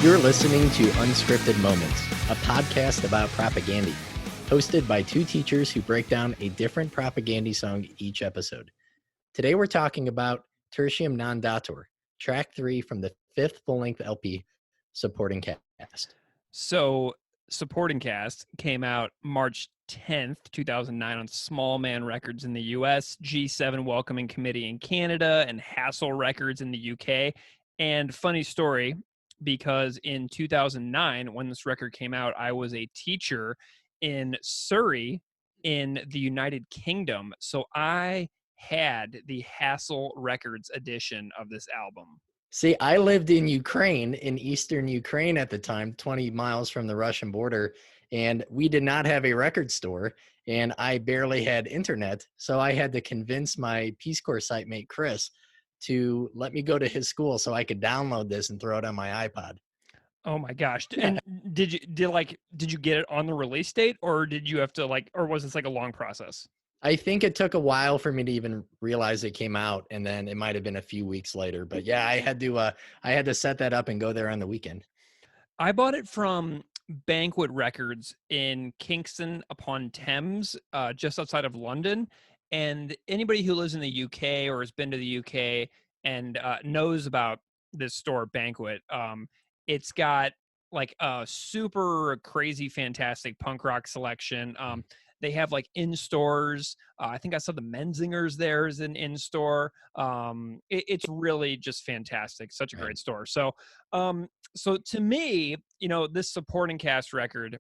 You're listening to Unscripted Moments, a podcast about propaganda, hosted by two teachers who break down a different propaganda song each episode. Today we're talking about Tertium Non Datur, track 3 from the 5th full-length LP, Supporting Cast. So, Supporting Cast came out March 10th, 2009 on Small Man Records in the US, G7 Welcoming Committee in Canada, and Hassle Records in the UK. And funny story, because in 2009, when this record came out, I was a teacher in Surrey in the United Kingdom. So I had the Hassle Records edition of this album. See, I lived in Ukraine, in eastern Ukraine at the time, 20 miles from the Russian border, and we did not have a record store, and I barely had internet, so I had to convince my Peace Corps site mate, Chris, to let me go to his school so I could download this and throw it on my iPod. Oh my gosh. And did you get it on the release date, or did you have to or was this like a long process? I think it took a while for me to even realize it came out, and then it might have been a few weeks later. But yeah, I had to set that up and go there on the weekend. I bought it from Banquet Records in Kingston upon Thames, just outside of London. And anybody who lives in the UK or has been to the UK and knows about this store, Banquet, it's got like a super crazy, fantastic punk rock selection. They have like in stores. I think I saw the Menzingers there as an in store. It's really just fantastic. Such a great store. So, so to me, this Supporting Cast record,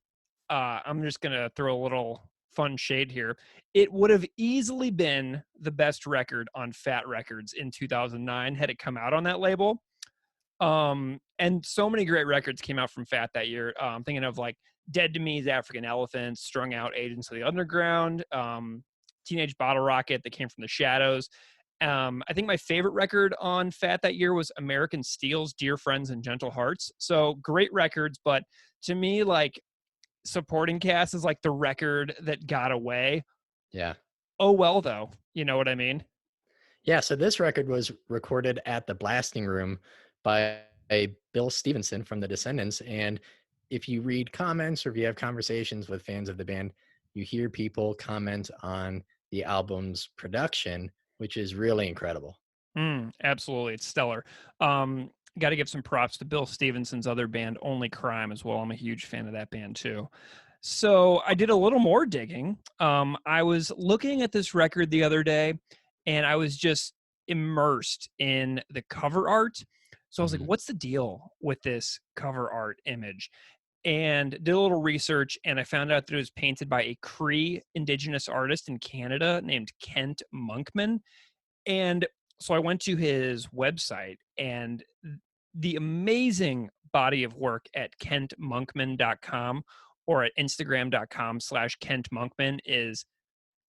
I'm just gonna throw a little fun shade here. It would have easily been the best record on Fat Records in 2009 had it come out on that label. And so many great records came out from Fat that year. I'm thinking of like Dead to Me's African Elephants, Strung Out Agents of the Underground, Teenage Bottle Rocket that came from the Shadows. I think my favorite record on Fat that year was American Steel's Dear Friends and Gentle Hearts. So great records, but to me, like Supporting Cast is like the record that got away. Yeah. Oh, well, though. You know what I mean? Yeah. So this record was recorded at the Blasting Room by Bill Stevenson from the Descendants. And if you read comments or if you have conversations with fans of the band, you hear people comment on the album's production, which is really incredible. Absolutely. It's stellar. Got to give some props to Bill Stevenson's other band, Only Crime, as well. I'm a huge fan of that band, too. So I did a little more digging. I was looking at this record the other day, and I was just immersed in the cover art. So I was like, what's the deal with this cover art image? And did a little research, and I found out that it was painted by a Cree indigenous artist in Canada named Kent Monkman. And so I went to his website, and the amazing body of work at kentmonkman.com or at instagram.com/kentmonkman is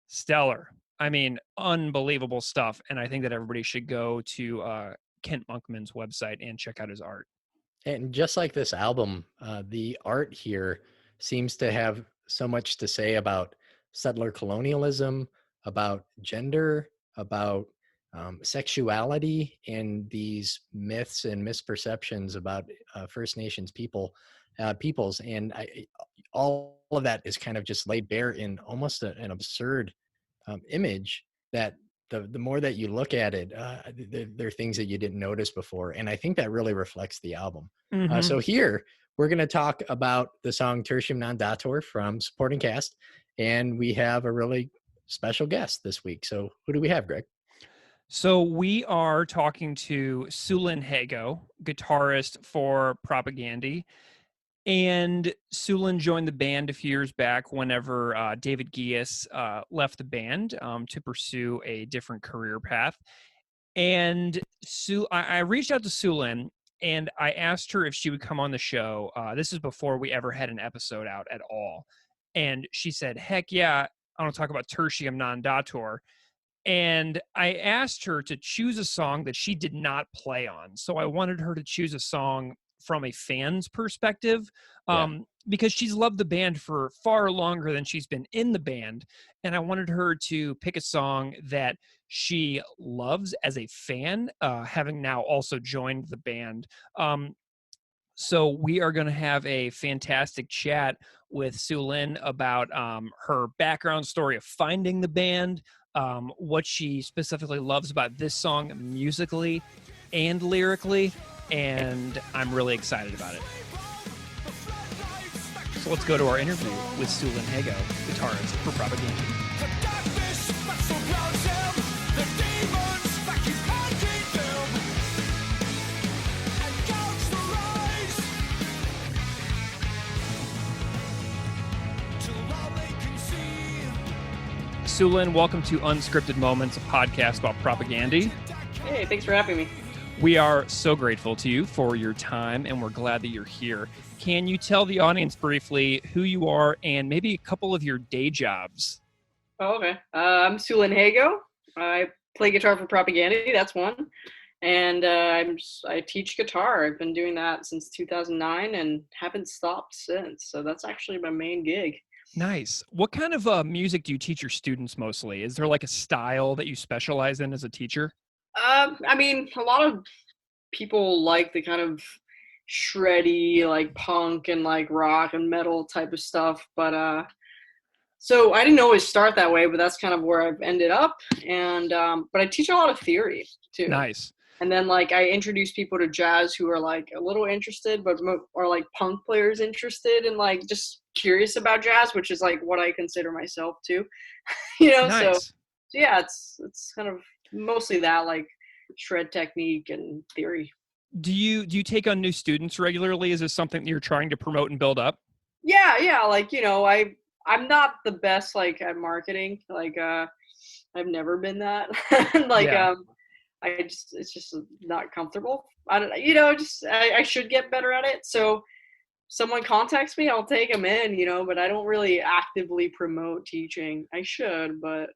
stellar. I mean, unbelievable stuff. And I think that everybody should go to Kent Monkman's website and check out his art. And just like this album, the art here seems to have so much to say about settler colonialism, about gender, about sexuality, and these myths and misperceptions about First Nations peoples. And all of that is kind of just laid bare in almost an absurd image that the more that you look at it, there are things that you didn't notice before. And I think that really reflects the album. So here, we're going to talk about the song Tertium Non Datur from Supporting Cast. And we have a really special guest this week. So who do we have, Greg? So we are talking to Sulin Hago, guitarist for Propaganda. And Sulin joined the band a few years back whenever David Gies left the band to pursue a different career path. And I reached out to Sulin and I asked her if she would come on the show. This is before we ever had an episode out at all. And she said, heck yeah, I want to talk about Tertium Non Datur. And I asked her to choose a song that she did not play on. So I wanted her to choose a song from a fan's perspective, because she's loved the band for far longer than she's been in the band. And I wanted her to pick a song that she loves as a fan, having now also joined the band. So we are going to have a fantastic chat with Sue Lynn about her background story of finding the band, what she specifically loves about this song musically and lyrically, and I'm really excited about it. So let's go to our interview with Sue Lynn Hago, guitarist for Propaganda. Sue Lynn, welcome to Unscripted Moments, a podcast about propaganda. Hey, thanks for having me. We are so grateful to you for your time, and we're glad that you're here. Can you tell the audience briefly who you are and maybe a couple of your day jobs? Oh, okay. I'm Sue Lynn Hago. I play guitar for Propaganda. That's one. And I teach guitar. I've been doing that since 2009 and haven't stopped since. So that's actually my main gig. Nice. What kind of music do you teach your students mostly? Is there like a style that you specialize in as a teacher? I mean, a lot of people like the kind of shreddy, like punk and like rock and metal type of stuff. But so I didn't always start that way, but that's kind of where I've ended up. And but I teach a lot of theory too. Nice. And then like I introduce people to jazz who are like a little interested, but or like punk players interested and like just curious about jazz, which is like what I consider myself too. Nice. So yeah, it's kind of mostly that, like shred technique and theory. Do you take on new students regularly? Is this something that you're trying to promote and build up? Yeah, like I'm not the best like at marketing. Like I've never been that. Like Yeah. it's just not comfortable. I don't I should get better at it. So someone contacts me, I'll take them in, but I don't really actively promote teaching. I should, but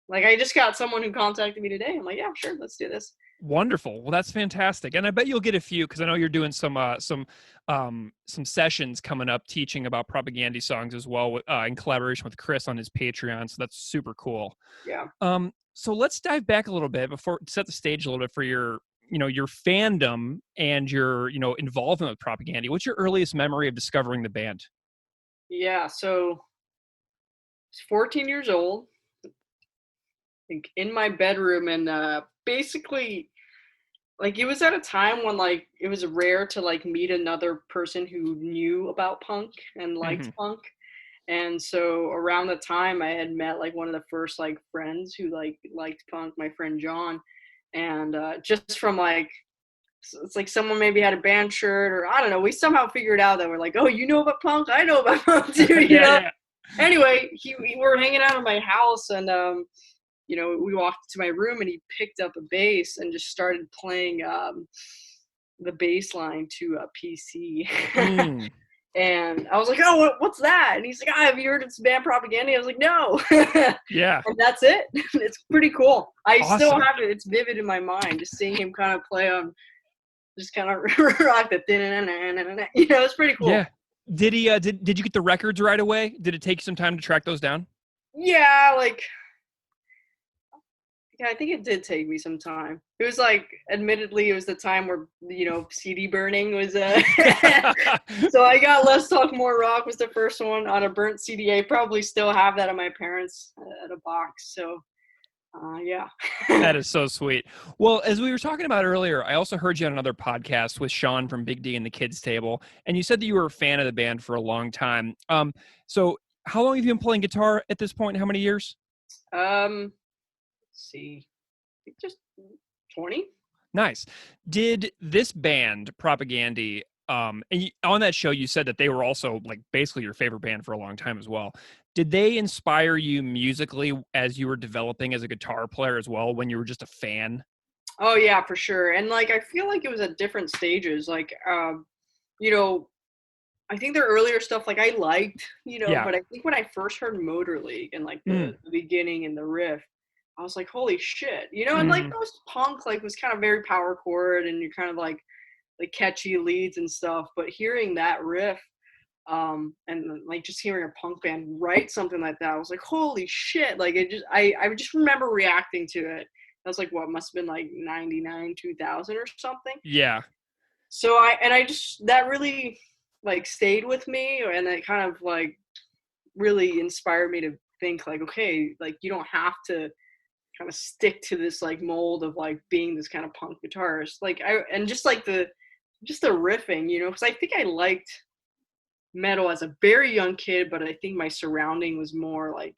like I just got someone who contacted me today. I'm like, yeah, sure, let's do this. Wonderful. Well, that's fantastic. And I bet you'll get a few, because I know you're doing some sessions coming up teaching about propaganda songs as well, in collaboration with Chris on his Patreon. So that's super cool. Yeah. So let's dive back a little bit before set the stage a little bit for your fandom and your, involvement with propaganda. What's your earliest memory of discovering the band? Yeah. So I was 14 years old, I think, in my bedroom, and basically like it was at a time when like it was rare to like meet another person who knew about punk and liked punk. And so around the time I had met like one of the first like friends who like liked punk, my friend John. And just from like, it's like someone maybe had a band shirt, or I don't know, we somehow figured out that we're like, oh, you know about punk? I know about punk too, you know? Yeah. Anyway, we were hanging out at my house, and we walked to my room, and he picked up a bass and just started playing the bass line to a PC. And I was like, oh, what's that? And he's like, have you heard of this band Propaganda? I was like, no. Yeah. And that's it. It's pretty cool. I Awesome. Still have it. It's vivid in my mind, just seeing him kind of play on, just kind of rock the, it's pretty cool. Yeah. Did he, did you get the records right away? Did it take some time to track those down? Yeah, I think it did take me some time. It was like, admittedly, it was the time where, CD burning was, so I got Let's Talk More Rock was the first one on a burnt CD. I probably still have that at my parents' at a box. So, yeah. That is so sweet. Well, as we were talking about earlier, I also heard you on another podcast with Sean from Big D and the Kids Table, and you said that you were a fan of the band for a long time. So how long have you been playing guitar at this point? How many years? See, just 20. Nice. Did this band Propaganda, and on that show you said that they were also like basically your favorite band for a long time as well, did they inspire you musically as you were developing as a guitar player as well, when you were just a fan? Oh yeah, for sure. And like I feel like it was at different stages, like I think their earlier stuff, like I liked, Yeah. But I think when I first heard Motor League and like the beginning and the riff, I was like, holy shit, and like most punk like was kind of very power chord and you're kind of like catchy leads and stuff. But hearing that riff, and like just hearing a punk band write something like that, I was like, holy shit. Like I just remember reacting to it. I was like, what, must have been like 99, 2000 or something. Yeah. So I just, that really like stayed with me, and it kind of like really inspired me to think like, okay, like you don't have to kind of stick to this like mold of like being this kind of punk guitarist. Like and just like just the riffing, you know, because I think I liked metal as a very young kid, but I think my surrounding was more like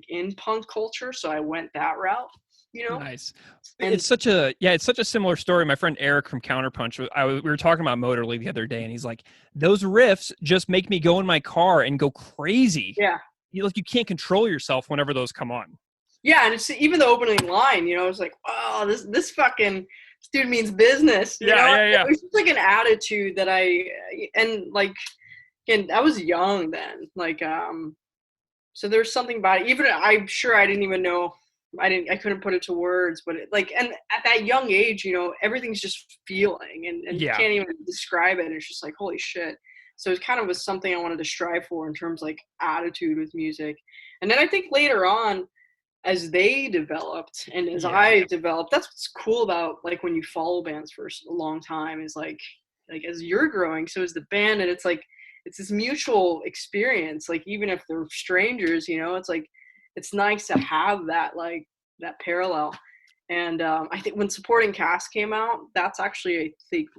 in punk culture, so I went that route, you know. Nice. And It's such a similar story. My friend Eric from Counterpunch, we were talking about Motorly the other day, and he's like, those riffs just make me go in my car and go crazy. yeah, You can't control yourself whenever those come on. yeah, and it's even the opening line, you know, it's like, oh, this fucking this dude means business, you know. Yeah. It's just like an attitude that and like, and I was young then, like so there's something about it. Even I'm sure I didn't even know, I couldn't put it to words, but and at that young age, you know, everything's just feeling, and you Yeah. can't even describe it. It's just like, holy shit. So it kind of was something I wanted to strive for in terms like attitude with music. And then I think later on, as they developed and as I developed, that's what's cool about like when you follow bands for a long time, is like as you're growing, so is the band, and it's like it's this mutual experience. Like even if they're strangers, you know, it's like it's nice to have that like that parallel. And I think when Supporting Cast came out, that's actually, I think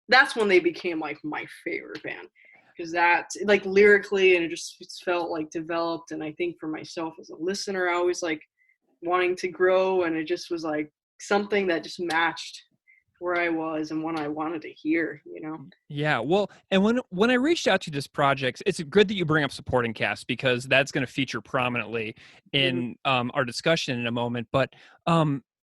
that's when they became like my favorite band, because that like lyrically, and it felt like developed. And I think for myself as a listener, I always like wanting to grow, and it just was like something that just matched where I was and what I wanted to hear, you know. Yeah, well, and when I reached out to this project, it's good that you bring up Supporting Cast, because that's going to feature prominently in our discussion in a moment. But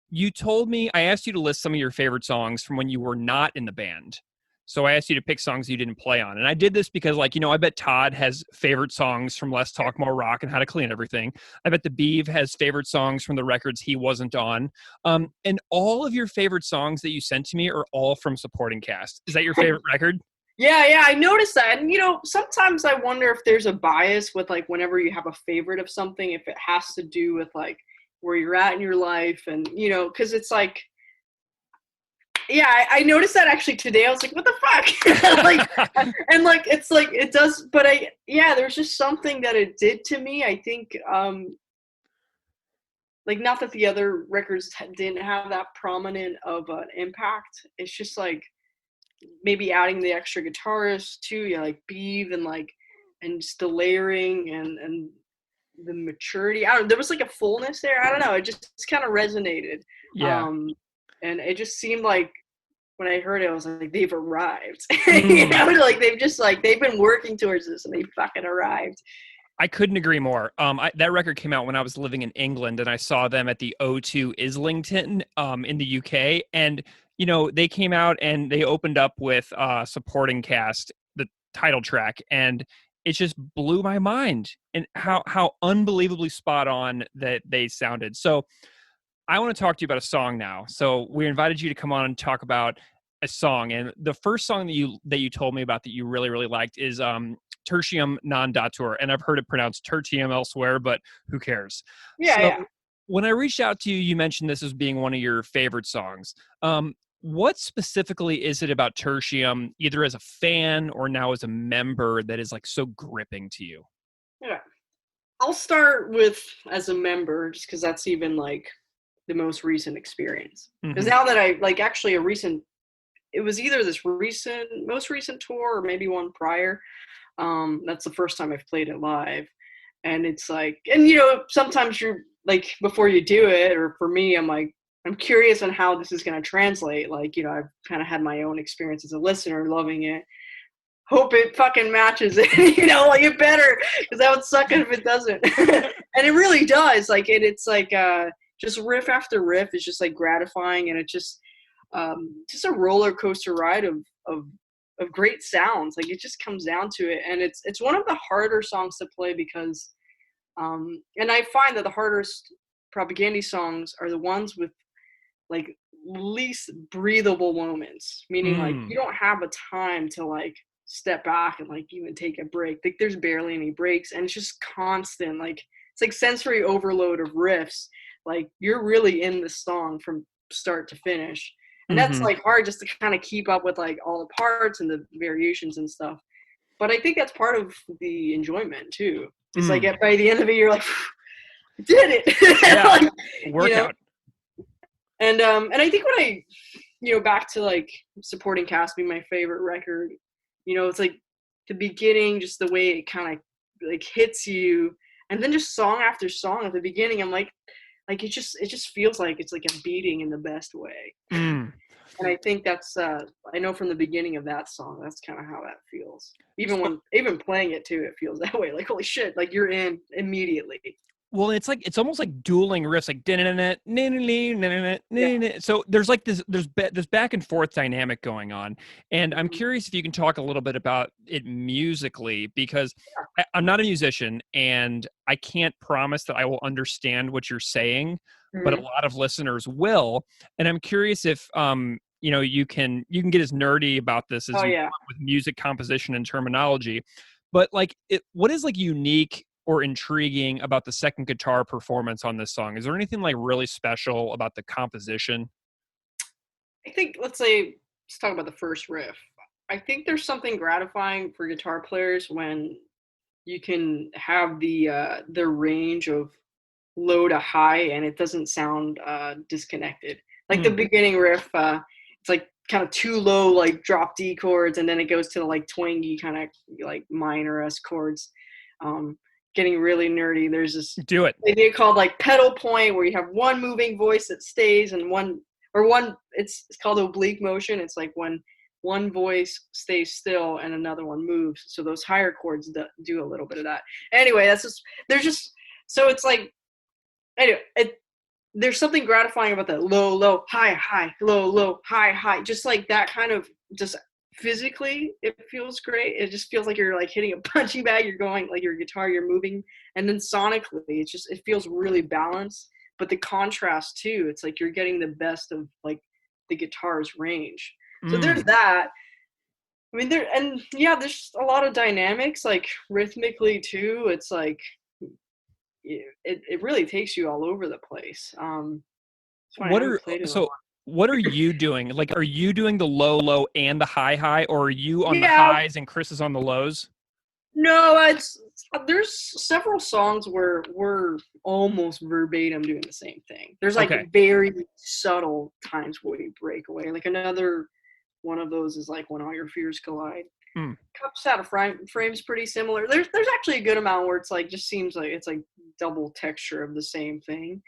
you told me, I asked you to list some of your favorite songs from when you were not in the band. So I asked you to pick songs you didn't play on. And I did this because, like, I bet Todd has favorite songs from Less Talk, More Rock and How to Clean Everything. I bet the Beeve has favorite songs from the records he wasn't on. And all of your favorite songs that you sent to me are all from Supporting Cast. Is that your favorite record? Yeah, I noticed that. And, you know, sometimes I wonder if there's a bias with, like, whenever you have a favorite of something, if it has to do with, like, where you're at in your life. And, you know, because it's like, yeah, I noticed that actually today. I was like, what the fuck? Like, and, like, it's like, it does, but there's just something that it did to me. I think, like, not that the other records didn't have that prominent of an impact. It's just, like, maybe adding the extra guitarist too, yeah, like Beeve, and just the layering and the maturity. There was like a fullness there. I don't know. It just kind of resonated. Yeah. And it just seemed like when I heard it, I was like, they've arrived. You know, like they've been working towards this, and they fucking arrived. I couldn't agree more. That record came out when I was living in England, and I saw them at the O2 Islington in the UK. And, they came out and they opened up with Supporting Cast, the title track, and it just blew my mind, and how unbelievably spot on that they sounded. So I want to talk to you about a song now. So we invited you to come on and talk about a song. And the first song that you told me about that you really, really liked is Tertium Non Datur. And I've heard it pronounced tertium elsewhere, but who cares? Yeah. When I reached out to you, you mentioned this as being one of your favorite songs. What specifically is it about Tertium, either as a fan or now as a member, that is like so gripping to you? Yeah. I'll start with as a member, just because that's even like the most recent experience. Because now that I like actually it was either this most recent tour or maybe one prior. That's the first time I've played it live. And it's like, and sometimes you're like, before you do it, or for me, I'm curious on how this is going to translate. Like, I've kind of had my own experience as a listener, loving it. Hope it fucking matches it, like it better, because that would suck if it doesn't. And it really does. Like, it's like, just riff after riff is just like gratifying, and it's just a roller coaster ride of great sounds. Like, it just comes down to it, and it's one of the harder songs to play because, and I find that the hardest Propagandhi songs are the ones with like least breathable moments, meaning like you don't have a time to like step back and like even take a break. Like, there's barely any breaks, and it's just constant. Like, it's like sensory overload of riffs. Like, you're really in the song from start to finish. And that's Mm-hmm. like hard just to kind of keep up with like all the parts and the variations and stuff. But I think that's part of the enjoyment too. It's like by the end of it, you're like, did it. Yeah. Like, Workout. And I think when I, back to like Supporting Cast being my favorite record, it's like the beginning, just the way it kind of like hits you, and then just song after song at the beginning, I'm like it just feels like it's like a beating in the best way. And I think that's I know from the beginning of that song, that's kind of how that feels. Even playing it too, it feels that way. Like, holy shit, like you're in immediately. Well, it's almost like dueling riffs, like so there's like this back and forth dynamic going on, and I'm curious if you can talk a little bit about it musically, because I'm not a musician and I can't promise that I will understand what you're saying, but a lot of listeners will, and I'm curious if you can get as nerdy about this as you want with music composition and terminology, but like what is like unique or intriguing about the second guitar performance on this song? Is there anything like really special about the composition? I think let's talk about the first riff. I think there's something gratifying for guitar players when you can have the range of low to high and it doesn't sound disconnected. Like the beginning riff, it's like kind of too low, like drop D chords, and then it goes to like twangy kind of like minor-esque chords. Getting really nerdy, there's this idea called like pedal point, where you have one moving voice that stays and it's called oblique motion. It's like when one voice stays still and another one moves, so those higher chords do a little bit of that. Anyway, so it's like, anyway, there's something gratifying about that low, low, high, high, low, low, high, high. Just like that kind of just physically, it feels great. It just feels like you're like hitting a punching bag. You're going like your guitar, you're moving. And then sonically, it feels really balanced. But the contrast too, it's like you're getting the best of like the guitar's range. So there's that. I mean, there's a lot of dynamics, like rhythmically too. It's like, it really takes you all over the place. What are you doing? Like, are you doing the low, low and the high, high, or are you on the highs and Chris is on the lows? No, there's several songs where we're almost verbatim doing the same thing. There's like very subtle times where we break away. Like another one of those is like When All Your Fears Collide. Cups Out of Frame's pretty similar. There's actually a good amount where it's like just seems like it's like double texture of the same thing.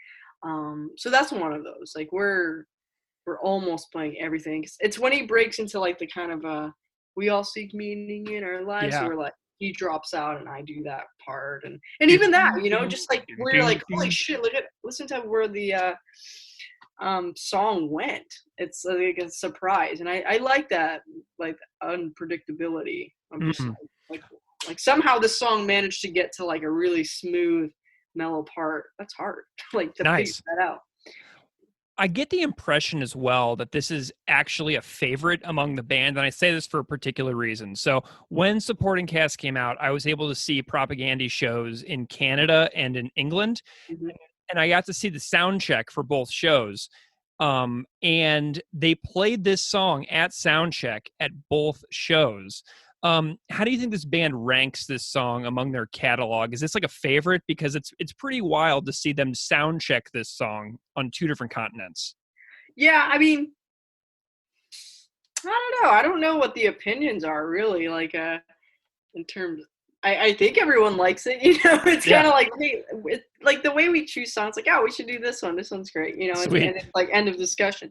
So that's one of those. Like we're almost playing everything. It's when he breaks into like the kind of we all seek meaning in our lives. So we're like, he drops out and I do that part, and even that, just like we're like, holy shit, listen to where the song went. It's like a surprise, and I like that, like unpredictability. I'm just like somehow this song managed to get to like a really smooth mellow part. That's hard, like to figure that out. I get the impression as well that this is actually a favorite among the band, and I say this for a particular reason. So when Supporting Cast came out, I was able to see Propaganda shows in Canada and in England, and I got to see the sound check for both shows. And they played this song at sound check at both shows. How do you think this band ranks this song among their catalog? Is this like a favorite? Because it's pretty wild to see them sound check this song on two different continents. Yeah, I mean, I don't know. I don't know what the opinions are really, like in terms. I think everyone likes it. It's kind of like, hey, like the way we choose songs. Like, oh, we should do this one. This one's great. And it's like end of discussion.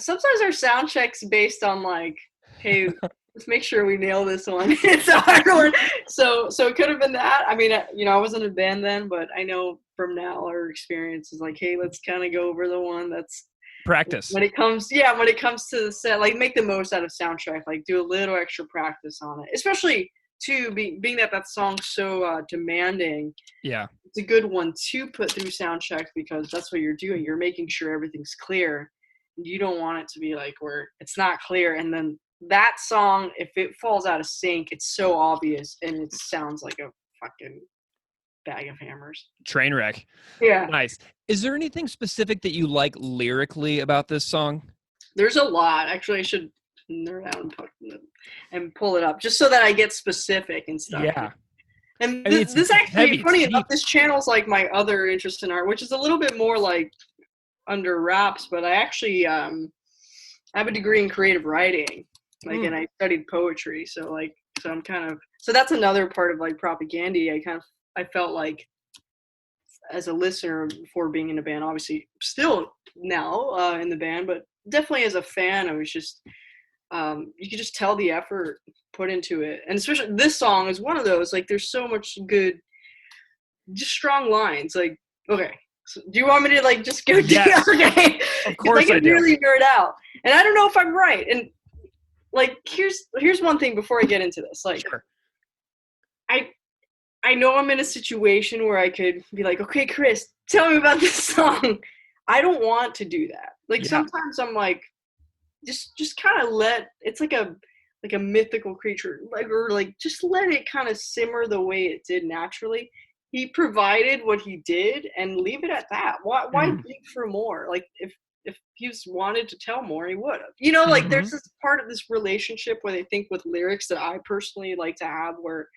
Sometimes our sound checks based on like, hey, let's make sure we nail this one. It's a hard one. So it could have been that. I mean, I wasn't in a band then, but I know from now our experience is like, hey, let's kind of go over the one that's practice. When it comes to the set, like make the most out of soundtrack, like do a little extra practice on it, especially too being that song's so demanding. Yeah, it's a good one to put through sound checks because that's what you're doing. You're making sure everything's clear. You don't want it to be like where it's not clear, and then that song, if it falls out of sync, it's so obvious and it sounds like a fucking bag of hammers. Train wreck. Yeah. Nice. Is there anything specific that you like lyrically about this song? There's a lot. Actually, I should nerd out and pull it up just so that I get specific and stuff. Yeah. And I mean, this it's actually, heavy, funny it's enough, deep. this channel's like my other interest in art, which is a little bit more like under wraps, but I actually have a degree in creative writing, like, and I studied poetry. So I'm kind of, so that's another part of like propaganda. I felt like as a listener before being in a band, obviously still now in the band, but definitely as a fan, I was just, you could just tell the effort put into it. And especially this song is one of those, like, there's so much good, just strong lines. Like, okay, so do you want me to like just go? Yes. Okay. Of course I do. Really nerd out. And I don't know if I'm right. And like, here's one thing before I get into this. Like, Sure. I know I'm in a situation where I could be like, okay, Chris, tell me about this song. I don't want to do that. Like, sometimes I'm like, just kind of let, it's like a mythical creature, like, or like, just let it kind of simmer the way it did naturally. He provided what he did and leave it at that. Why dig for more? Like, if he wanted to tell more, he would have. You know, like, there's this part of this relationship where they think with lyrics that I personally like to have, where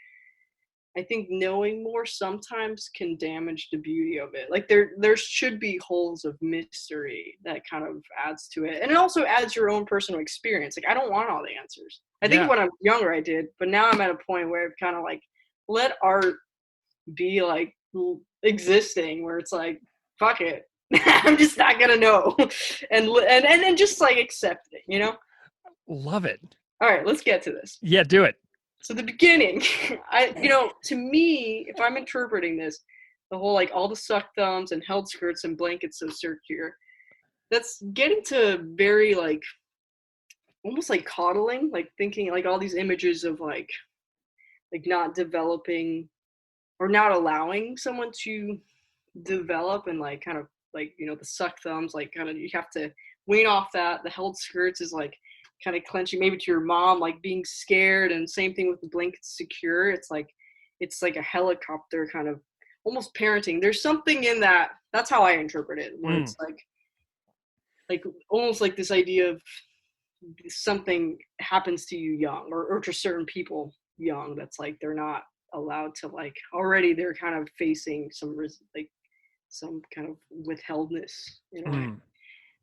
I think knowing more sometimes can damage the beauty of it. Like, there should be holes of mystery that kind of adds to it. And it also adds your own personal experience. Like, I don't want all the answers. I think when I was younger I did, but now I'm at a point where I've kind of like let art be like existing, where it's like, fuck it. I'm just not gonna know. And just like accept it, you know? Love it. All right, let's get to this. Yeah, do it. So the beginning, to me, if I'm interpreting this, the whole like all the suck thumbs and held skirts and blankets so secure, that's getting to very like almost like coddling, like thinking like all these images of like not developing or not allowing someone to develop, and like kind of like, the suck thumbs, like kind of you have to wean off that. The held skirts is like kind of clenching maybe to your mom, like being scared, and same thing with the blankets secure. It's like a helicopter kind of almost parenting. There's something in that. That's how I interpret it, where it's like almost like this idea of something happens to you young, or to certain people young, that's like they're not allowed to, like, already they're kind of facing some kind of withheldness in a way.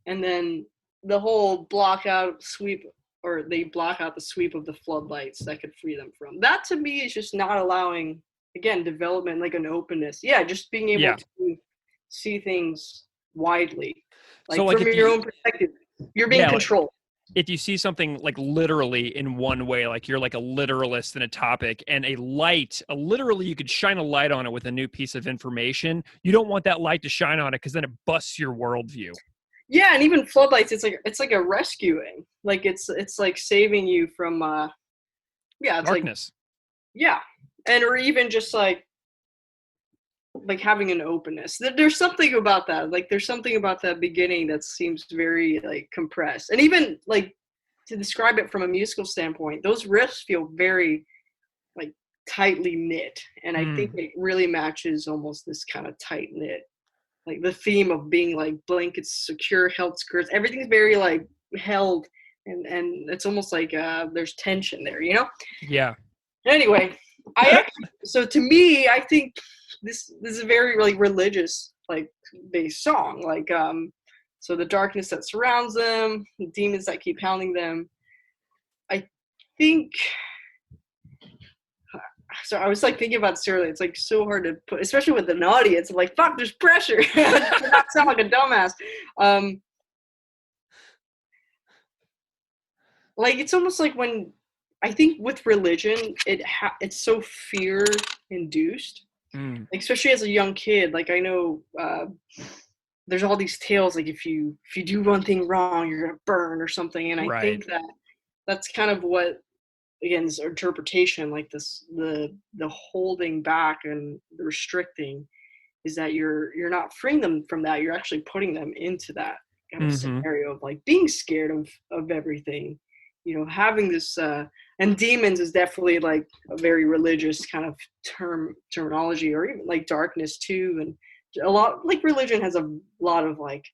And then the whole block out sweep, or they block out the sweep of the floodlights that could free them from that, to me is just not allowing, again, development, like an openness. Just being able to see things widely, like, so, like, from your own perspective, you're being controlled. If you see something like literally in one way, like you're like a literalist in a topic, and literally you could shine a light on it with a new piece of information, you don't want that light to shine on it, because then it busts your worldview. Yeah, and even floodlights, it's like a rescuing. Like, it's like saving you from it's darkness. Like, and or even just like having an openness. There's something about that. Like, there's something about that beginning that seems very like compressed. And even like, to describe it from a musical standpoint, those riffs feel very like tightly knit, and I think it really matches almost this kind of tight knit, like the theme of being like blankets secure, held skirts. Everything's very like held, and it's almost like there's tension there, you know? Yeah. Anyway, so to me, I think this is a very like religious like based song. Like, so the darkness that surrounds them, the demons that keep hounding them. I think. So I was like thinking about this earlier. It's like so hard to put, especially with an audience. I'm like, fuck, there's pressure to not sound like a dumbass. Like, it's almost like when, I think with religion, it's so fear induced. Like, especially as a young kid, like, I know there's all these tales, like, if you do one thing wrong, you're gonna burn or something. And I think that's kind of what, again, this interpretation, like this, the holding back and the restricting, is that you're not freeing them from that. You're actually putting them into that kind of scenario of like being scared of everything, having this and demons is definitely like a very religious kind of terminology, or even like darkness too, and a lot like religion has a lot of like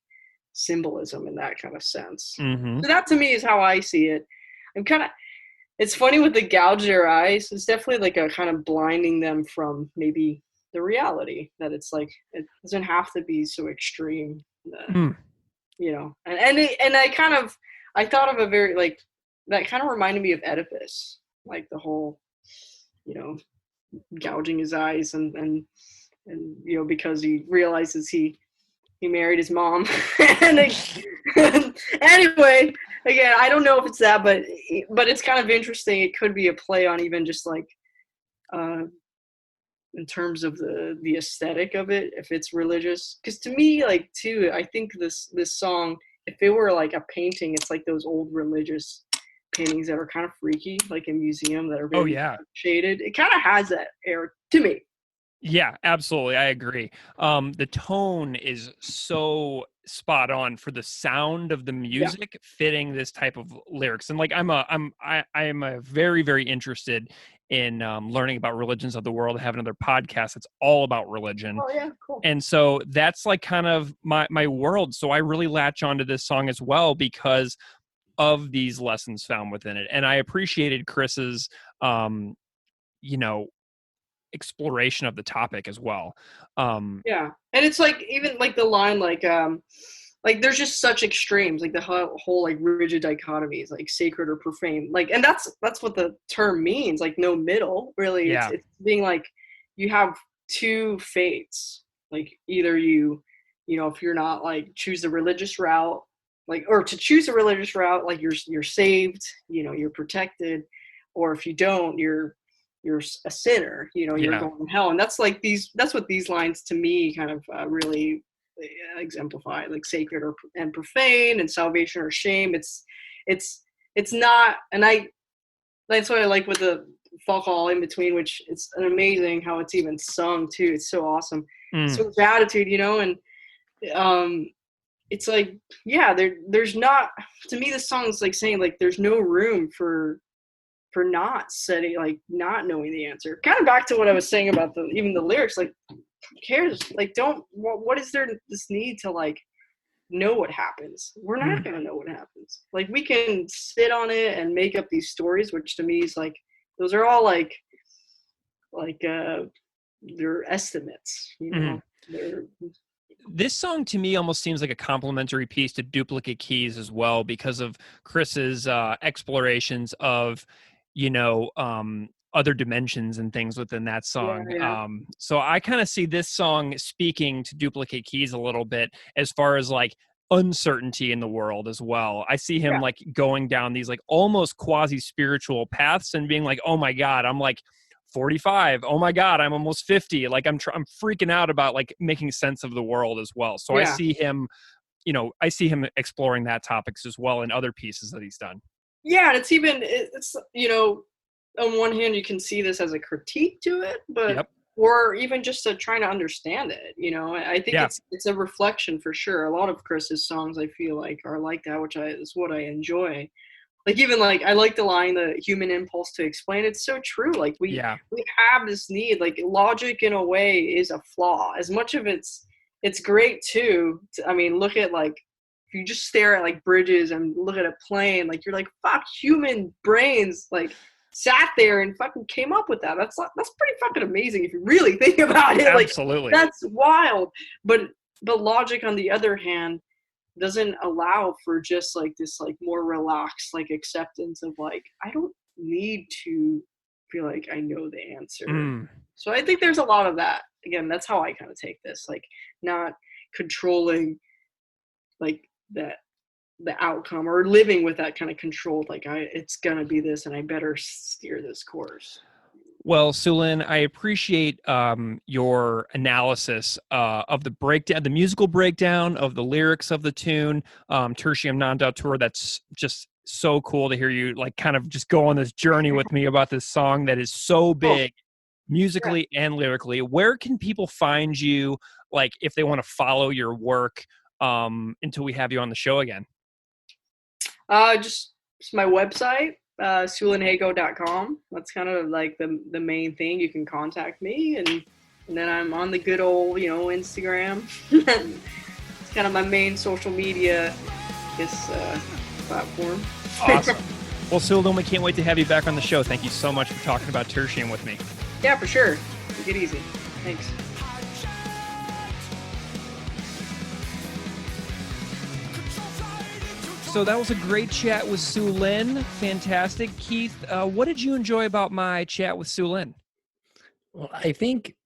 symbolism in that kind of sense. Mm-hmm. So that to me is how I see it. I'm kind of It's funny with the gouge their eyes. It's definitely like a kind of blinding them from maybe the reality that it's like it doesn't have to be so extreme. Mm. I thought of a very like that kind of reminded me of Oedipus, like the whole you know gouging his eyes and because he realizes he married his mom. and anyway, again, I don't know if it's that, but it's kind of interesting. It could be a play on even just like in terms of the aesthetic of it, if it's religious. Because to me, like too, I think this song, if it were like a painting, it's like those old religious paintings that are kind of freaky, like in museum that are very shaded. It kind of has that air to me. Yeah, absolutely. I agree. The tone is so spot on for the sound of the music fitting this type of lyrics. And like, I am a very, very interested in learning about religions of the world. I have another podcast that's all about religion. Oh yeah, cool. And so that's like kind of my world. So I really latch onto this song as well because of these lessons found within it. And I appreciated Chris's, exploration of the topic as well. Yeah, and it's like even like the line like there's just such extremes, like the whole like rigid dichotomies, like sacred or profane, like, and that's what the term means, like no middle really. It's being like you have two fates, like either if you're not like choose the religious route, like, or to choose a religious route, like you're saved, you're protected, or if you don't, you're a sinner, you're going to hell. And that's what these lines to me kind of really exemplify, like sacred and profane, and salvation or shame. It's not, and that's what I like with the folk all in between, which it's an amazing how it's even sung too. It's so awesome. So much attitude, and it's like, there's not, to me, this song is like saying like there's no room for not setting, like not knowing the answer. Kind of back to what I was saying about even the lyrics, like who cares? Like what is there this need to like know what happens? We're not going to know what happens. Like we can sit on it and make up these stories, which to me is like, those are all like they're estimates, they're. This song to me almost seems like a complementary piece to Duplicate Keys as well, because of Chris's explorations of other dimensions and things within that song. So I kind of see this song speaking to Duplicate Keys a little bit as far as like uncertainty in the world as well. I see him like going down these like almost quasi spiritual paths and being like, oh my God, I'm like 45. Oh my God, I'm almost 50. Like I'm freaking out about like making sense of the world as well. So I see him, exploring that topics as well in other pieces that he's done. Yeah, and it's on one hand you can see this as a critique to it, but or even just trying to understand it. I think it's a reflection for sure. A lot of Chris's songs I feel like are like that, which is what I enjoy. Like even like I like the line, the human impulse to explain. It's so true. Like we have this need. Like logic in a way is a flaw. As much of it's great too. I mean, look at like if you just stare at like bridges and look at a plane, like you're like, fuck, human brains like sat there and fucking came up with that. That's pretty fucking amazing if you really think about it. Absolutely. Like that's wild. But logic on the other hand doesn't allow for just like this like more relaxed like acceptance of like I don't need to feel like I know the answer. So I think there's a lot of that. Again, that's how I kind of take this, like not controlling like that the outcome, or living with that kind of control, like it's gonna be this and I better steer this course. Well, Sulin, I appreciate your analysis of the breakdown, the musical breakdown of the lyrics of the tune, Tertium Non Datur. That's just so cool to hear you like kind of just go on this journey with me about this song that is so big musically and lyrically. Where can people find you, like if they want to follow your work until we have you on the show again? Just it's my website, sulinhago.com. That's kind of like the main thing. You can contact me, and then I'm on the good old, Instagram. It's kind of my main social media, I guess, platform. Awesome. Well, Sulin, we can't wait to have you back on the show. Thank you so much for talking about Tertium with me. Yeah, for sure. Take it easy. Thanks. So that was a great chat with Sulin. Fantastic. Keith, what did you enjoy about my chat with Sulin? Well, I think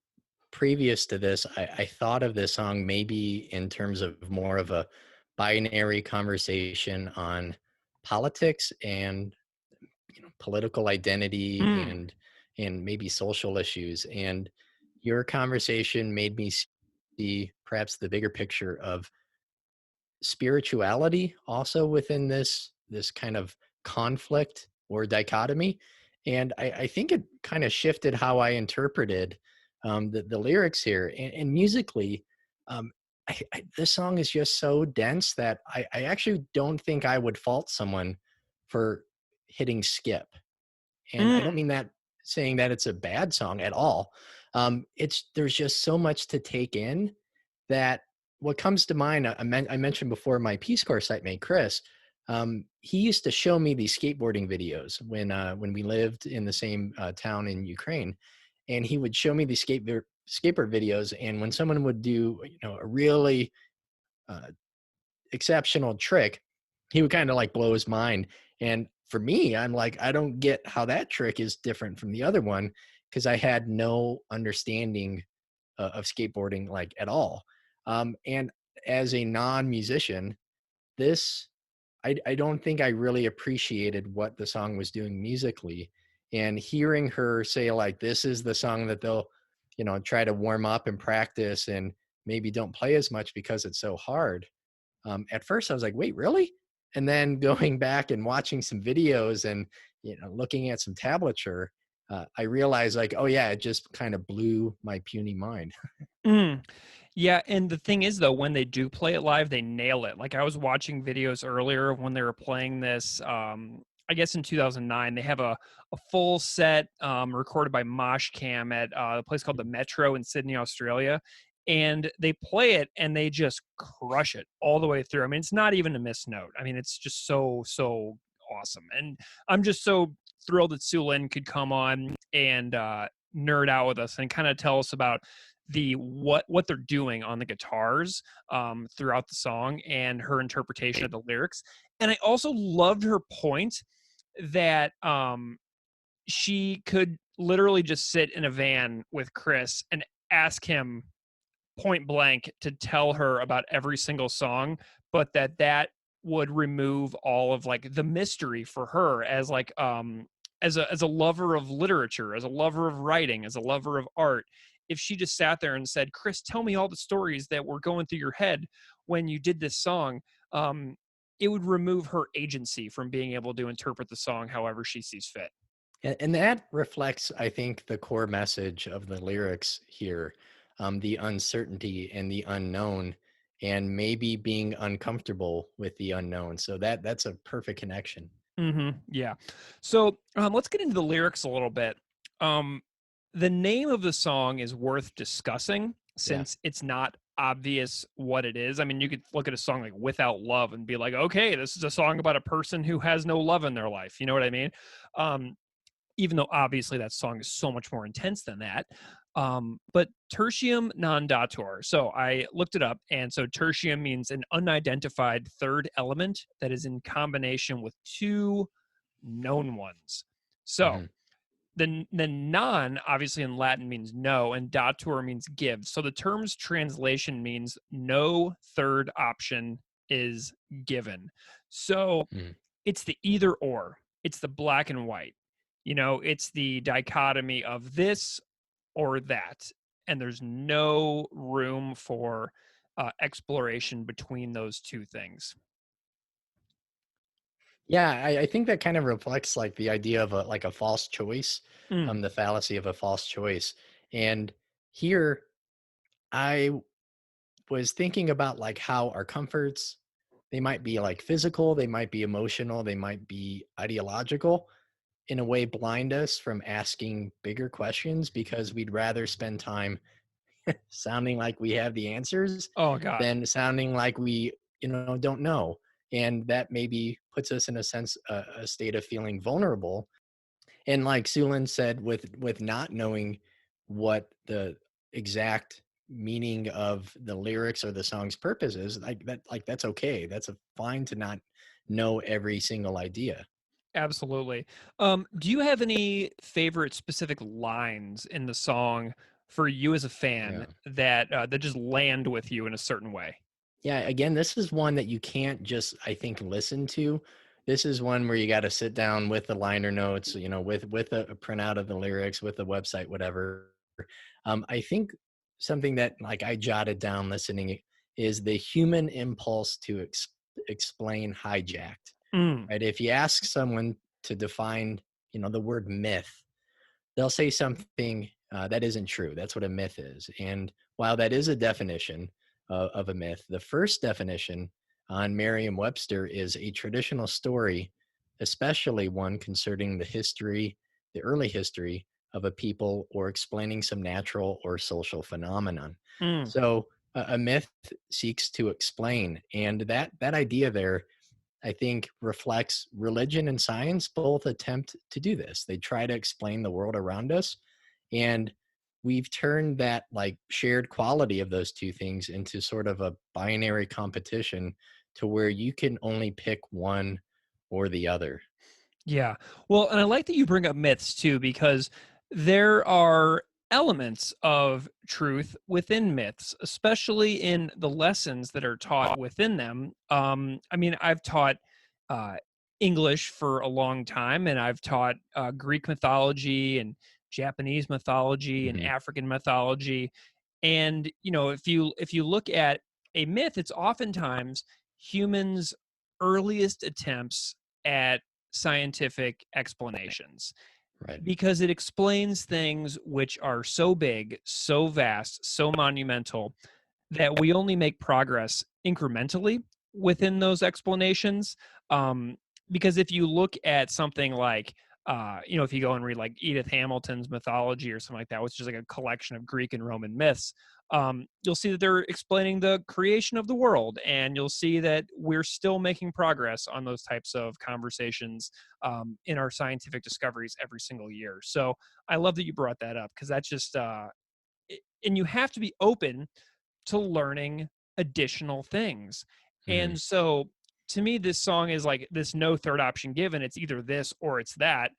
previous to this, I thought of this song maybe in terms of more of a binary conversation on politics and political identity Mm. and maybe social issues. And your conversation made me see perhaps the bigger picture of spirituality also within this kind of conflict or dichotomy. And I think it kind of shifted how I interpreted the lyrics here. And musically, this song is just so dense that I actually don't think I would fault someone for hitting skip. And I don't Mm. mean that saying that it's a bad song at all. It's there's just so much to take in that what comes to mind. I mentioned before my Peace Corps site mate Chris. He used to show me these skateboarding videos when we lived in the same town in Ukraine, and he would show me these skateboard videos. And when someone would do a really uh, exceptional trick, he would kind of like blow his mind. And for me, I'm like, I don't get how that trick is different from the other one because I had no understanding of skateboarding like at all. And as a non-musician, this I don't think I really appreciated what the song was doing musically. And hearing her say like, this is the song that they'll try to warm up and practice and maybe don't play as much because it's so hard. At first I was like, wait, really? And then going back and watching some videos and looking at some tablature, I realized like, oh yeah, it just kind of blew my puny mind. Mm. Yeah, and the thing is, though, when they do play it live, they nail it. Like I was watching videos earlier when they were playing this. I guess in 2009, they have a full set recorded by Moshcam at a place called the Metro in Sydney, Australia, and they play it and they just crush it all the way through. I mean, it's not even a missed note. I mean, it's just so awesome, and I'm just so thrilled that Sulin could come on and nerd out with us and kind of tell us about the what they're doing on the guitars throughout the song and her interpretation of the lyrics. And I also loved her point that she could literally just sit in a van with Chris and ask him point blank to tell her about every single song, but that would remove all of like the mystery for her as like as a lover of literature, as a lover of writing, as a lover of art. If she just sat there and said, Chris, tell me all the stories that were going through your head when you did this song, it would remove her agency from being able to interpret the song however she sees fit. And that reflects, I think, the core message of the lyrics here, the uncertainty and the unknown, and maybe being uncomfortable with the unknown. So that's a perfect connection. Yeah. So let's get into the lyrics a little bit. The name of the song is worth discussing Yeah. since it's not obvious what it is. I mean, you could look at a song like Without Love and be like, okay, this is a song about a person who has no love in their life. You know what I mean? Um, Even though obviously that song is so much more intense than that. But Tertium Non Datur. So I looked it up, and so tertium means an unidentified third element that is in combination with two known ones. So Hmm. the non obviously in Latin means no, and datur means give. So the term's translation means no third option is given. So Hmm. it's the either or. It's the black and white. It's the dichotomy of this or that. And there's no room for exploration between those two things. Yeah, I think that kind of reflects like the idea of a false choice, Mm. the fallacy of a false choice. And here I was thinking about like how our comforts They might be like physical, they might be emotional, they might be ideological, in a way blind us from asking bigger questions because we'd rather spend time sounding like we have the answers Oh God. than sounding like we, don't know. And that maybe puts us in a sense, a state of feeling vulnerable. And like Sulin said, with not knowing what the exact meaning of the lyrics or the song's purpose is, like that's okay. That's fine to not know every single idea. Absolutely. Do you have any favorite specific lines in the song for you as a Yeah. fan that just land with you in a certain way? Yeah, again, this is one that you can't just, I think, listen to. This is one where you got to sit down with the liner notes, with a printout of the lyrics, with the website, whatever. I think something that like I jotted down listening is the human impulse to explain hijacked. Mm, Right? If you ask someone to define, the word myth, they'll say something that isn't true. That's what a myth is. And while that is a definition of a myth, the first definition on Merriam-Webster is a traditional story, especially one concerning the early history of a people or explaining some natural or social phenomenon. mm. So a myth seeks to explain, and that idea there, I think, reflects religion and science both attempt to do this. They try to explain the world around us. And we've turned that like shared quality of those two things into sort of a binary competition to where you can only pick one or the other. Yeah. Well, and I like that you bring up myths too, because there are elements of truth within myths, especially in the lessons that are taught within them. I mean, I've taught uh, English for a long time, and I've taught Greek mythology and Japanese mythology and Mhm. African mythology. And if you look at a myth, it's oftentimes humans' earliest attempts at scientific explanations Right. because it explains things which are so big, so vast, so monumental that we only make progress incrementally within those explanations. Um, because if you look at something like, if you go and read like Edith Hamilton's mythology or something like that, which is like a collection of Greek and Roman myths, you'll see that they're explaining the creation of the world, and you'll see that we're still making progress on those types of conversations in our scientific discoveries every single year. So I love that you brought that up because that's just, and you have to be open to learning additional things. Mhm. And so to me, this song is like this no third option given. It's either this or it's that.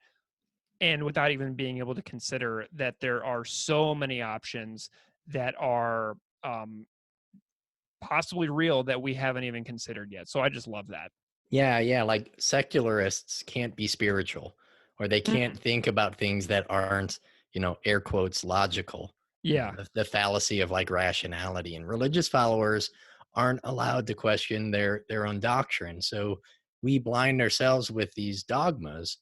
And without even being able to consider that there are so many options that are um, possibly real that we haven't even considered yet. So I just love that. Yeah, yeah. Like secularists can't be spiritual, or they Mm, can't think about things that aren't, air quotes, logical. yeah. The fallacy of like rationality. And religious followers aren't allowed to question their own doctrine. So we blind ourselves with these dogmas,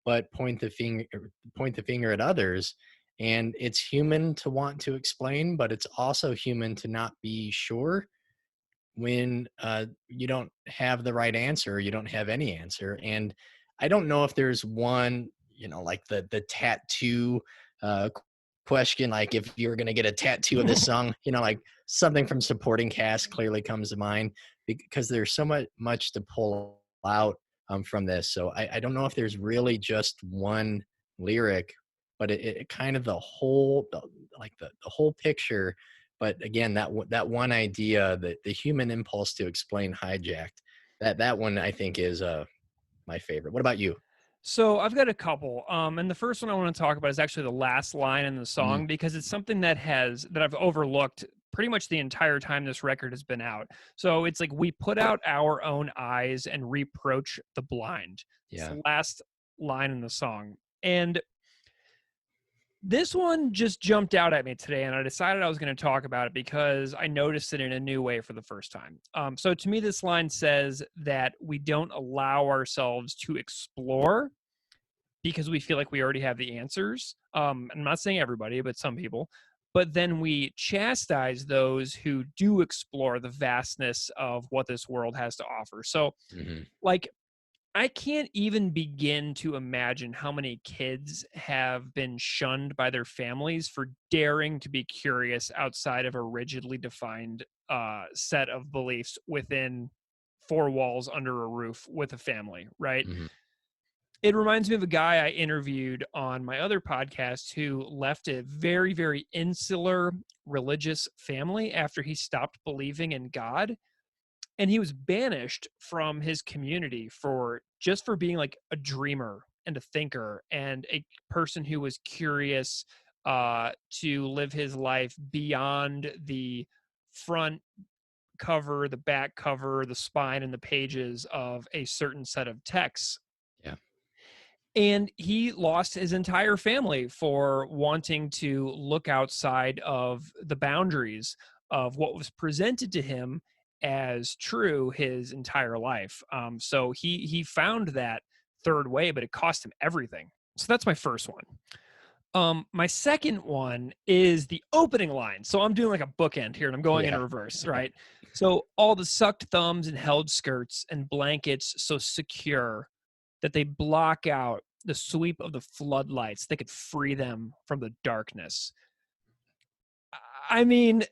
but point the finger at others. And it's human to want to explain, but it's also human to not be sure when you don't have the right answer, you don't have any answer. And I don't know if there's one, like the tattoo question, like if you're going to get a tattoo of this song, like something from supporting cast clearly comes to mind because there's so much to pull out from this. So I don't know if there's really just one lyric, but it kind of the whole picture. But again, that one idea, that the human impulse to explain hijacked, that one I think is my favorite. What about you? So I've got a couple. And the first one I want to talk about is actually the last line in the Mm, song because it's something that I've overlooked pretty much the entire time this record has been out. So it's like we put out our own eyes and reproach the blind. It's yeah. the last line in the song. And this one just jumped out at me today, and I decided I was going to talk about it because I noticed it in a new way for the first time. So to me, this line says that we don't allow ourselves to explore because we feel like we already have the answers. I'm not saying everybody, but some people. but then we chastise those who do explore the vastness of what this world has to offer. So, like, I can't even begin to imagine how many kids have been shunned by their families for daring to be curious outside of a rigidly defined set of beliefs within four walls under a roof with a family, right? It reminds me of a guy I interviewed on my other podcast who left a very, very insular religious family after he stopped believing in God, and he was banished from his community for being like a dreamer and a thinker and a person who was curious to live his life beyond the front cover, the back cover, the spine, and the pages of a certain set of texts. Yeah. And he lost his entire family for wanting to look outside of the boundaries of what was presented to him as true his entire life. So he found that third way, but it cost him everything. So that's my first one. My second one is the opening line. So I'm doing like a bookend here and I'm going in reverse, right? So all the sucked thumbs and held skirts and blankets so secure that they block out the sweep of the floodlights that could free them from the darkness. I mean,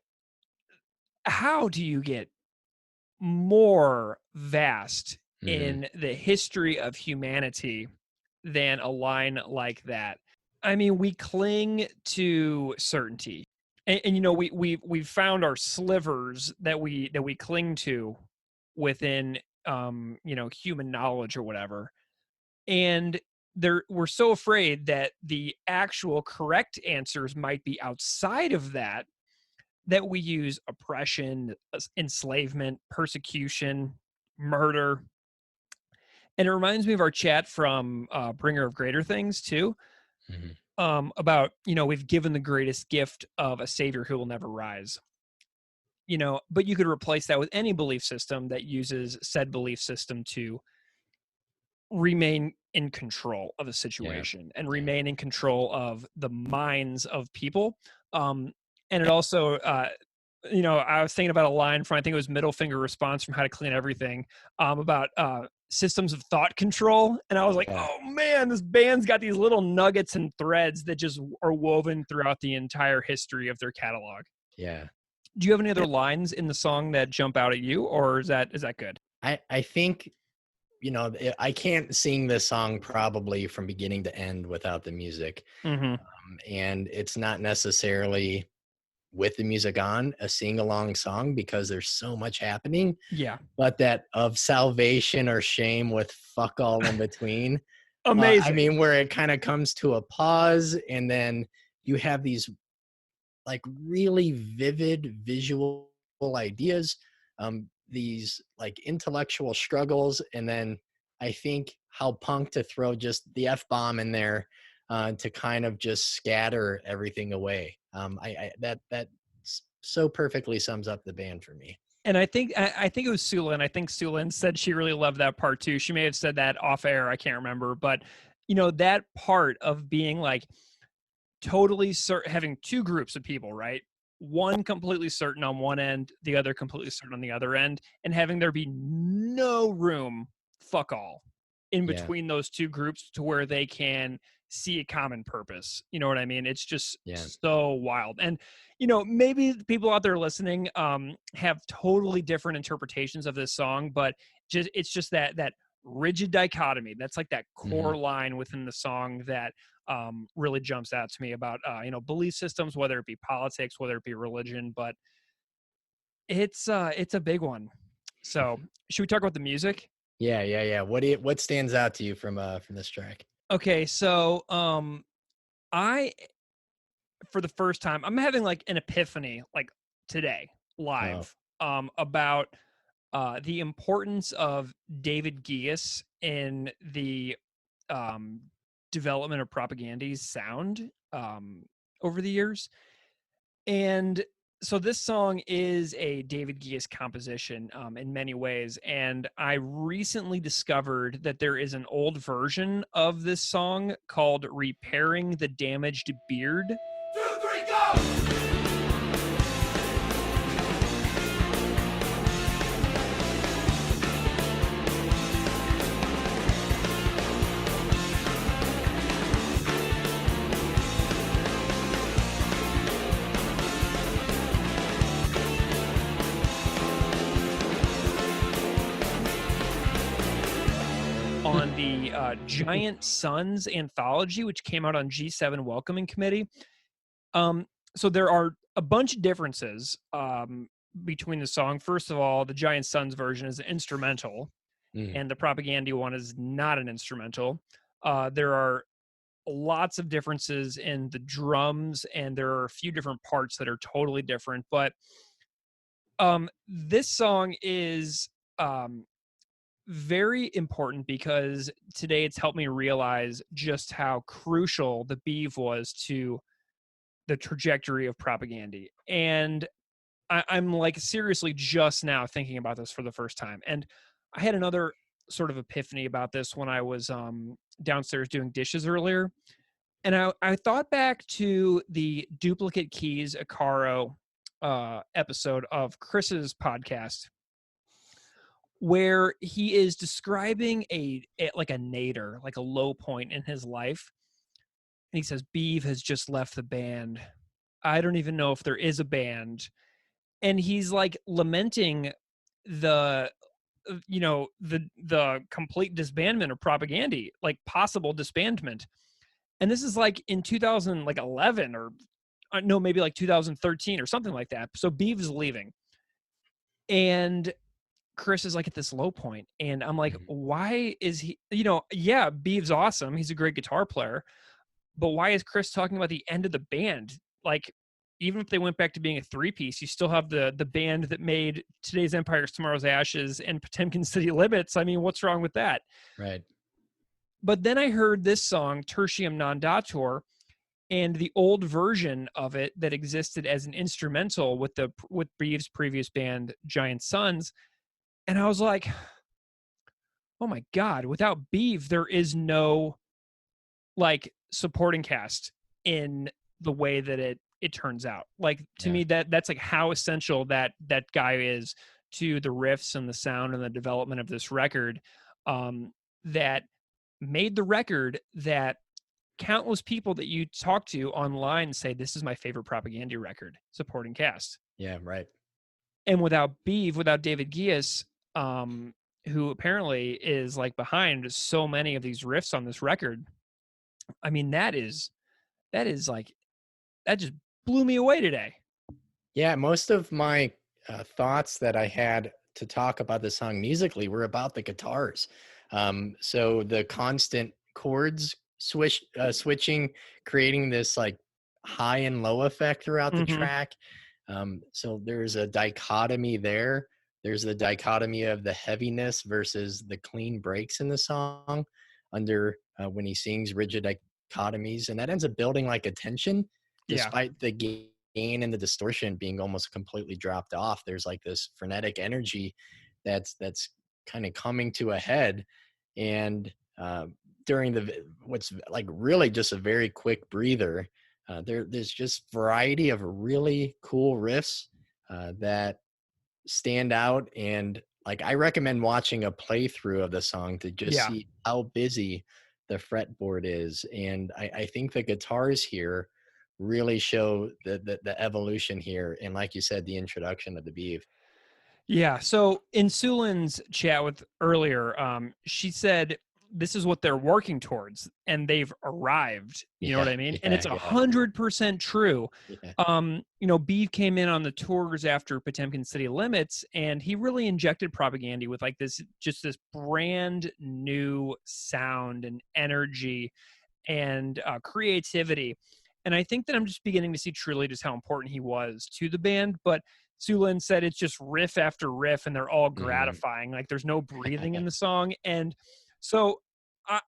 how do you get more vast in the history of humanity than a line like that? I mean, we cling to certainty, and you know, we've found our slivers that we cling to within you know, human knowledge or whatever, and we're so afraid that the actual correct answers might be outside of that we use oppression, enslavement, persecution, murder. And it reminds me of our chat from Bringer of Greater Things too, about, you know, we've given the greatest gift of a savior who will never rise. You know, but you could replace that with any belief system that uses said belief system to remain in control of a situation and remain in control of the minds of people. And it also, you know, I was thinking about a line from, I think it was Middle Finger Response from How to Clean Everything, about systems of thought control. And I was like, oh man, this band's got these little nuggets and threads that just are woven throughout the entire history of their catalog. Yeah. Do you have any other lines in the song that jump out at you, or is that good? I think, you know, I can't sing this song probably from beginning to end without the music. And it's not necessarily with the music on a sing-along song because there's so much happening. Yeah. But that of salvation or shame with fuck all in between. Amazing. I mean, where it kind of comes to a pause and then you have these like really vivid visual ideas, these like intellectual struggles, and then I think how punk to throw just the F-bomb in there to kind of just scatter everything away. That so perfectly sums up the band for me. And I think it was Sulin. I think Sulin said she really loved that part too. She may have said that off air. I can't remember, but you know, that part of being like totally having two groups of people, right? One completely certain on one end, the other completely certain on the other end, and having there be no room, fuck all, in between those two groups to where they can see a common purpose. You know what I mean? It's just so wild. And, you know, maybe the people out there listening have totally different interpretations of this song, but it's just that rigid dichotomy. That's like that core line within the song that really jumps out to me about, you know, belief systems, whether it be politics, whether it be religion, but it's a big one. So should we talk about the music? Yeah. What stands out to you from this track? Okay. So, I, for the first time, I'm having like an epiphany, like today live, about, the importance of David Gies in the, development of Propaganda's sound over the years. And so this song is a David Gies composition in many ways. And I recently discovered that there is an old version of this song called Repairing the Damaged Beard. 2, 3, go! on the Giant Sons anthology, which came out on G7 Welcoming Committee. So there are a bunch of differences between the song. First of all, the Giant Sons version is instrumental, and the Propaganda one is not an instrumental. There are lots of differences in the drums, and there are a few different parts that are totally different. But this song is very important because today it's helped me realize just how crucial the Beeve was to the trajectory of Propaganda. And I'm like seriously just now thinking about this for the first time. And I had another sort of epiphany about this when I was downstairs doing dishes earlier. And I thought back to the Duplicate Keys Acaro episode of Chris's podcast, where he is describing a nadir, like a low point in his life. And he says, Beeve has just left the band. I don't even know if there is a band. And he's like lamenting the complete disbandment of Propaganda, like possible disbandment. And this is like in 2011 or no, maybe like 2013 or something like that. So Beeve is leaving. And Chris is like at this low point, and I'm like, why is he, yeah, Beeve's awesome. He's a great guitar player, but why is Chris talking about the end of the band? Like, even if they went back to being a three-piece, you still have the band that made Today's Empire is Tomorrow's Ashes and Potemkin City Limits. I mean, what's wrong with that? Right. But then I heard this song, Tertium Non Datur, and the old version of it that existed as an instrumental with Beeve's previous band, Giant Sons. And I was like, oh my God, without Beeve, there is no like supporting cast in the way that it turns out. Like to me, that's like how essential that guy is to the riffs and the sound and the development of this record, that made the record that countless people that you talk to online say, this is my favorite Propaganda record, supporting cast. Yeah, right. And without Beeve, without David Gies, who apparently is like behind so many of these riffs on this record, I mean, that just blew me away today. Yeah, most of my thoughts that I had to talk about the song musically were about the guitars. So the constant chords switching, creating this like high and low effect throughout the track. So there's a dichotomy there. There's the dichotomy of the heaviness versus the clean breaks in the song under when he sings rigid dichotomies. And that ends up building like a tension despite the gain and the distortion being almost completely dropped off. There's like this frenetic energy that's kind of coming to a head. And during what's like really just a very quick breather, there's just variety of really cool riffs that stand out. And like I recommend watching a playthrough of the song to just see how busy the fretboard is. And I think the guitars here really show the evolution here. And like you said, the introduction of the Beeve. Yeah. So in Sulin's chat with earlier, she said this is what they're working towards, and they've arrived. You know what I mean? And it's 100% true. Beeve came in on the tours after Potemkin City Limits, and he really injected Propaganda with like this brand new sound and energy and creativity. And I think that I'm just beginning to see truly just how important he was to the band. But Sulin said it's just riff after riff, and they're all gratifying. Like there's no breathing in the song. And so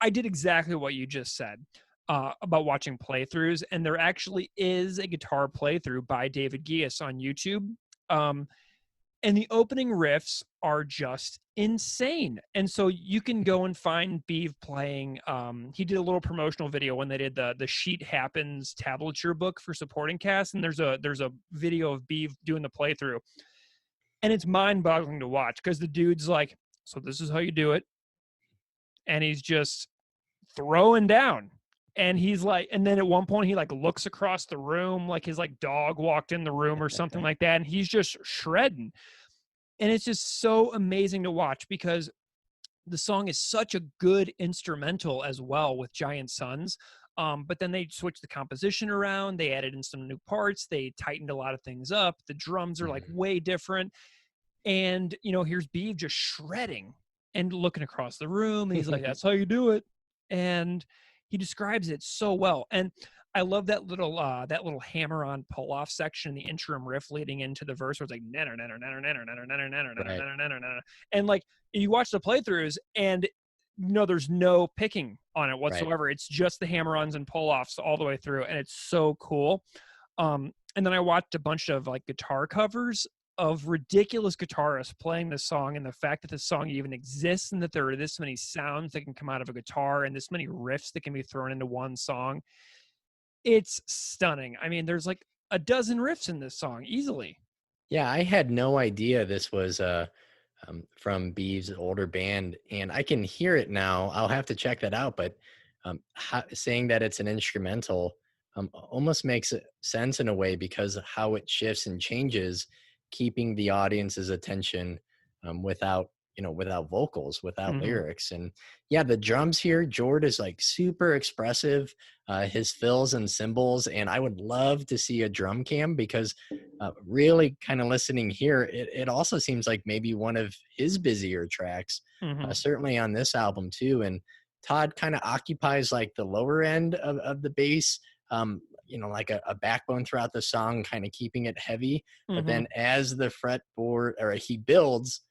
I did exactly what you just said about watching playthroughs. And there actually is a guitar playthrough by David Gies on YouTube. And the opening riffs are just insane. And so you can go and find Beeve playing. He did a little promotional video when they did the Sheet Happens tablature book for supporting cast. And there's a video of Beeve doing the playthrough. And it's mind-boggling to watch because the dude's like, so this is how you do it. And he's just throwing down. And he's like, and then at one point he like looks across the room, like his like dog walked in the room or something like that. And he's just shredding. And it's just so amazing to watch because the song is such a good instrumental as well with Giant Suns. But then they switched the composition around. They added in some new parts. They tightened a lot of things up. The drums are like Mhm. way different. And, you know, here's Beeve just shredding and looking across the room. And he's like, that's how you do it. And he describes it so well. And I love that little hammer on pull off section in the interim riff leading into the verse where it's like nanner, nanner, nanner, nanner, nanner, nanner, nanner, nanner, Right, nanner, nanner, nanner. And like you watch the playthroughs and no, there's no picking on it right. whatsoever. It's just the hammer-ons and pull-offs all the way through, and it's so cool. And then I watched a bunch of like guitar covers of ridiculous guitarists playing this song, and the fact that this song even exists and that there are this many sounds that can come out of a guitar and this many riffs that can be thrown into one song. It's stunning. I mean, there's like a dozen riffs in this song easily. Yeah, I had no idea this was from Beeves' older band, and I can hear it now. I'll have to check that out, but saying that it's an instrumental almost makes sense in a way because of how it shifts and changes, keeping the audience's attention without without vocals, without Mm-hmm. lyrics. And yeah, the drums here, Jord is like super expressive. His fills and cymbals, and I would love to see a drum cam because really kind of listening here, it also seems like maybe one of his busier tracks, Mm-hmm. certainly on this album too. And Todd kind of occupies like the lower end of the bass, like a backbone throughout the song, kind of keeping it heavy. But Mm-hmm. then as the fretboard, or he builds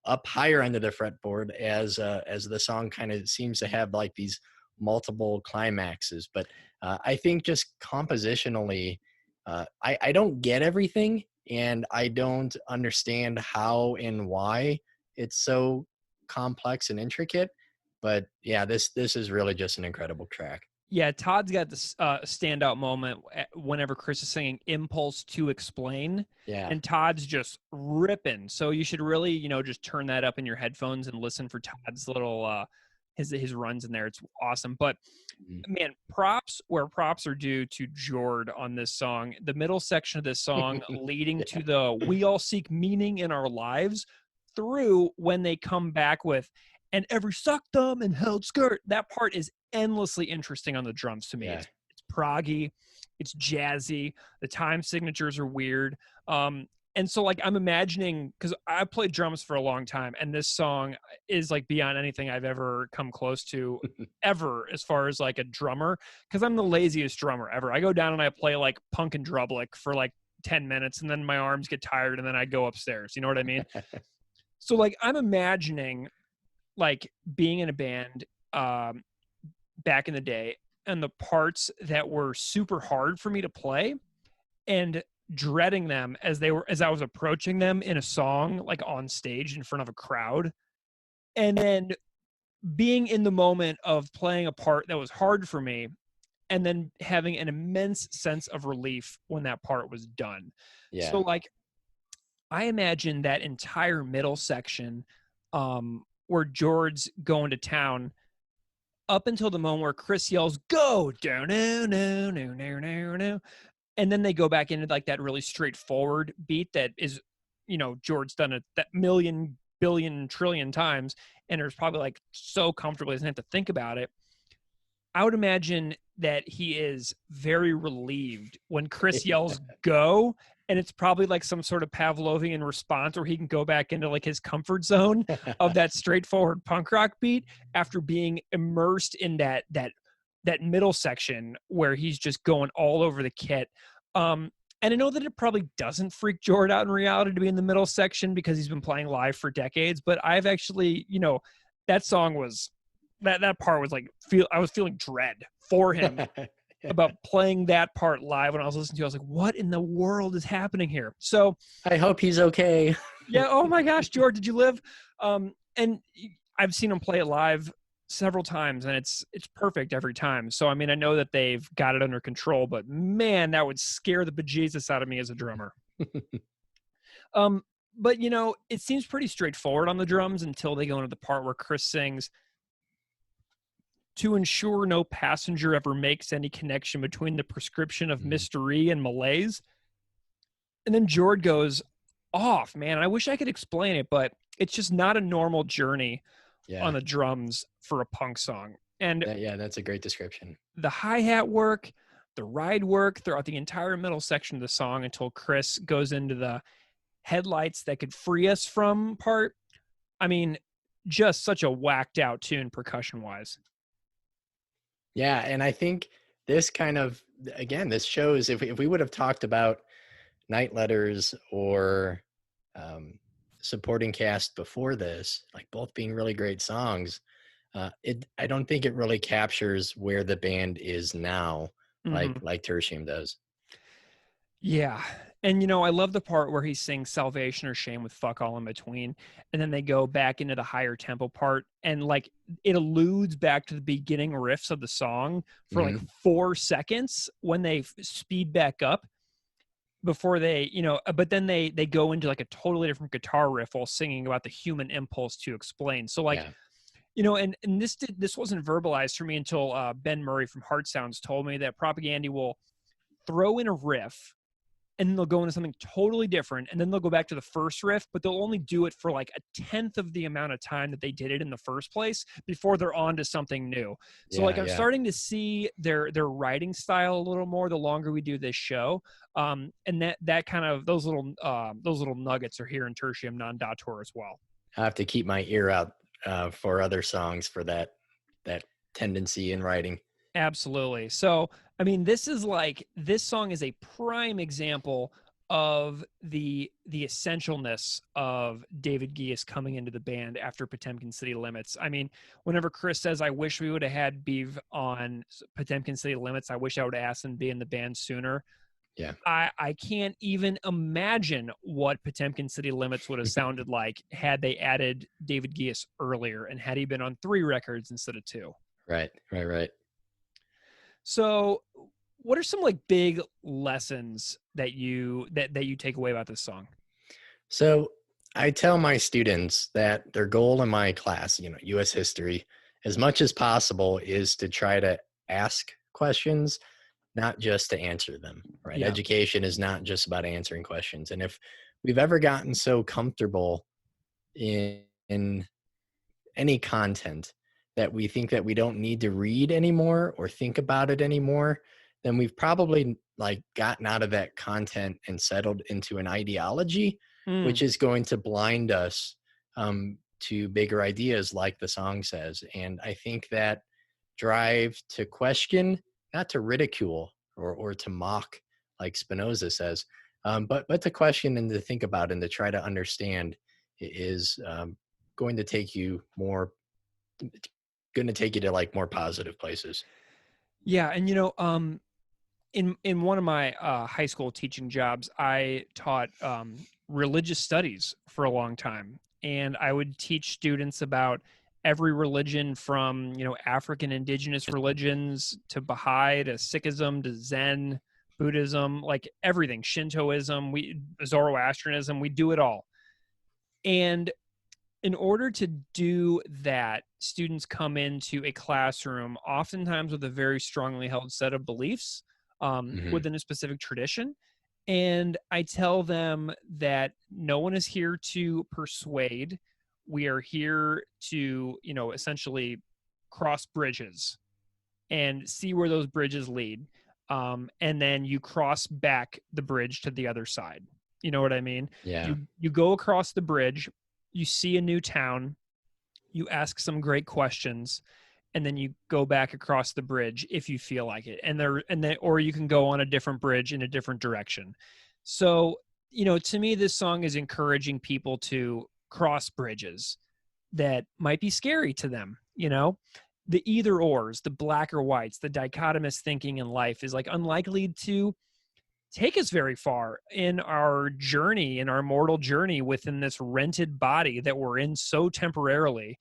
up higher into the fretboard as the song kind of seems to have like these multiple climaxes. But I think just compositionally, I don't get everything, and I don't understand how and why it's so complex and intricate. But yeah, this is really just an incredible track. Yeah, Todd's got this standout moment whenever Chris is singing "Impulse to Explain," Yeah. and Todd's just ripping. So you should really, just turn that up in your headphones and listen for Todd's little his runs in there. It's awesome. But Mhm. man, props where props are due to Jord on this song. The middle section of this song leading Yeah. to the "We all seek meaning in our lives" through when they come back with "and every suck thumb and held skirt." That part is endlessly interesting on the drums to me. Yeah. It's proggy, it's jazzy, the time signatures are weird. And so like I'm imagining, because I played drums for a long time, and this song is like beyond anything I've ever come close to ever as far as like a drummer, because I'm the laziest drummer ever. I go down and I play like punk and drublick for like 10 minutes and then my arms get tired and then I go upstairs. You know what I mean? So like I'm imagining like being in a band um, back in the day and the parts that were super hard for me to play and dreading them as I was approaching them in a song, like on stage in front of a crowd. And then being in the moment of playing a part that was hard for me and then having an immense sense of relief when that part was done. So Yeah. like I imagine that entire middle section where George's going to town up until the moment where Chris yells, "Go!" Down, no, no, no, no, no, no. And then they go back into like that really straightforward beat that is, George's done it that million, billion, trillion times. And there's probably like so comfortable he doesn't have to think about it. I would imagine that he is very relieved when Chris yells "go," and it's probably like some sort of Pavlovian response where he can go back into like his comfort zone of that straightforward punk rock beat after being immersed in that middle section where he's just going all over the kit. And I know that it probably doesn't freak Jord out in reality to be in the middle section because he's been playing live for decades, but I've actually, that song was that part was like I was feeling dread for him about playing that part live when I was listening to it. I was like, what in the world is happening here? So I hope he's okay. yeah, oh my gosh, George, did you live? And I've seen him play it live several times and it's perfect every time. So I mean, I know that they've got it under control, but man, that would scare the bejesus out of me as a drummer. But it seems pretty straightforward on the drums until they go into the part where Chris sings, "To ensure no passenger ever makes any connection between the prescription of Mhm. mystery and malaise." And then Jord goes off, man. I wish I could explain it, but it's just not a normal journey. on Yeah. the drums for a punk song. And Yeah, that's a great description. the hi-hat work, the ride work throughout the entire middle section of the song until Chris goes into the headlights that could free us from part. I mean, just such a whacked out tune percussion wise. Yeah, and I think this kind of, again, this shows if we would have talked about Night Letters or supporting cast before this, like both being really great songs, I don't think it really captures where the band is now, like Tertium does. Yeah. And I love the part where he sings Salvation or Shame with fuck all in between. And then they go back into the higher tempo part. And like it alludes back to the beginning riffs of the song for like 4 seconds when they speed back up before they, but then they go into like a totally different guitar riff while singing about the human impulse to explain. So like, and this wasn't verbalized for me until Ben Murray from Heart Sounds told me that Propaganda will throw in a riff and then they'll go into something totally different, and then they'll go back to the first riff, but they'll only do it for like a tenth of the amount of time that they did it in the first place before they're on to something new. So I'm starting to see their writing style a little more the longer we do this show, and that kind of those little nuggets are here in Tertium Non Datur as well. I have to keep my ear out for other songs for that tendency in writing. Absolutely. So, I mean, this song is a prime example of the essentialness of David Gies coming into the band after Potemkin City Limits. I mean, whenever Chris says, I wish we would have had Beav on Potemkin City Limits, I wish I would have asked him to be in the band sooner. Yeah. I can't even imagine what Potemkin City Limits would have sounded like had they added David Gies earlier and had he been on 3 records instead of 2. Right. So what are some like big lessons that you take away about this song? So I tell my students that their goal in my class, U.S. history, as much as possible is to try to ask questions, not just to answer them, right? Yeah. Education is not just about answering questions. And if we've ever gotten so comfortable in any content that we think that we don't need to read anymore or think about it anymore, then we've probably like gotten out of that content and settled into an ideology, which is going to blind us to bigger ideas, like the song says. And I think that drive to question, not to ridicule or to mock, like Spinoza says, but to question and to think about and to try to understand is going to take you to like more positive places. Yeah. And, in one of my high school teaching jobs, I taught religious studies for a long time. And I would teach students about every religion from, African indigenous religions to Baha'i to Sikhism to Zen, Buddhism, like everything, Shintoism, Zoroastrianism, we do it all. And in order to do that, students come into a classroom oftentimes with a very strongly held set of beliefs within a specific tradition. And I tell them that no one is here to persuade. We are here to, essentially cross bridges and see where those bridges lead. And then you cross back the bridge to the other side. You know what I mean? Yeah. You go across the bridge, you see a new town, you ask some great questions, and then you go back across the bridge if you feel like it. Or you can go on a different bridge in a different direction. So, to me, this song is encouraging people to cross bridges that might be scary to them. The either ors, the black or whites, the dichotomous thinking in life is like unlikely to take us very far in our journey, in our mortal journey within this rented body that we're in so temporarily.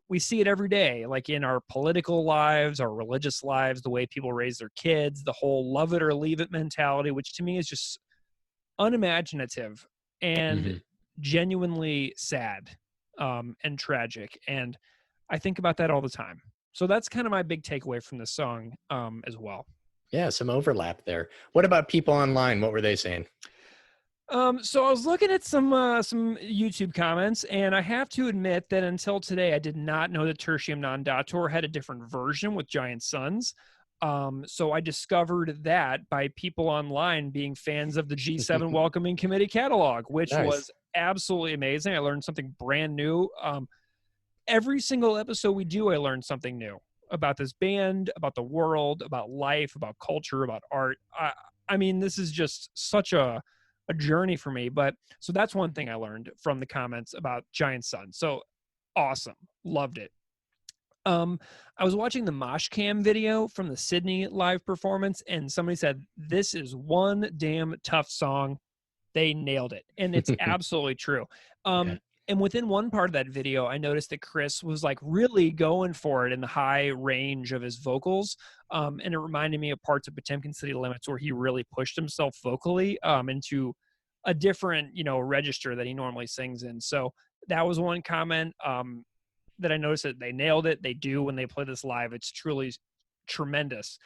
We see it every day, like in our political lives, our religious lives, the way people raise their kids, the whole love it or leave it mentality, which to me is just unimaginative and genuinely sad and tragic. And I think about that all the time. So that's kind of my big takeaway from this song as well. Yeah, some overlap there. What about people online? What were they saying? So I was looking at some YouTube comments, and I have to admit that until today, I did not know that Tertium Non Datur had a different version with giant suns. So I discovered that by people online being fans of the G7 Welcoming Committee catalog, which Nice. was absolutely amazing. I learned something brand new. Every single episode we do, I learn something new about this band, about the world, about life, about culture, about art. I mean, this is just such a journey for me. But so that's one thing I learned from the comments about Giant Sun. So awesome. Loved it. I was watching the Mosh Cam video from the Sydney live performance, and somebody said, "This is one damn tough song." They nailed it. And it's absolutely true. Yeah. And within one part of that video, I noticed that Chris was like really going for it in the high range of his vocals. And it reminded me of parts of Potemkin City Limits where he really pushed himself vocally into a different, register that he normally sings in. So that was one comment that I noticed that they nailed it. They do when they play this live. It's truly tremendous.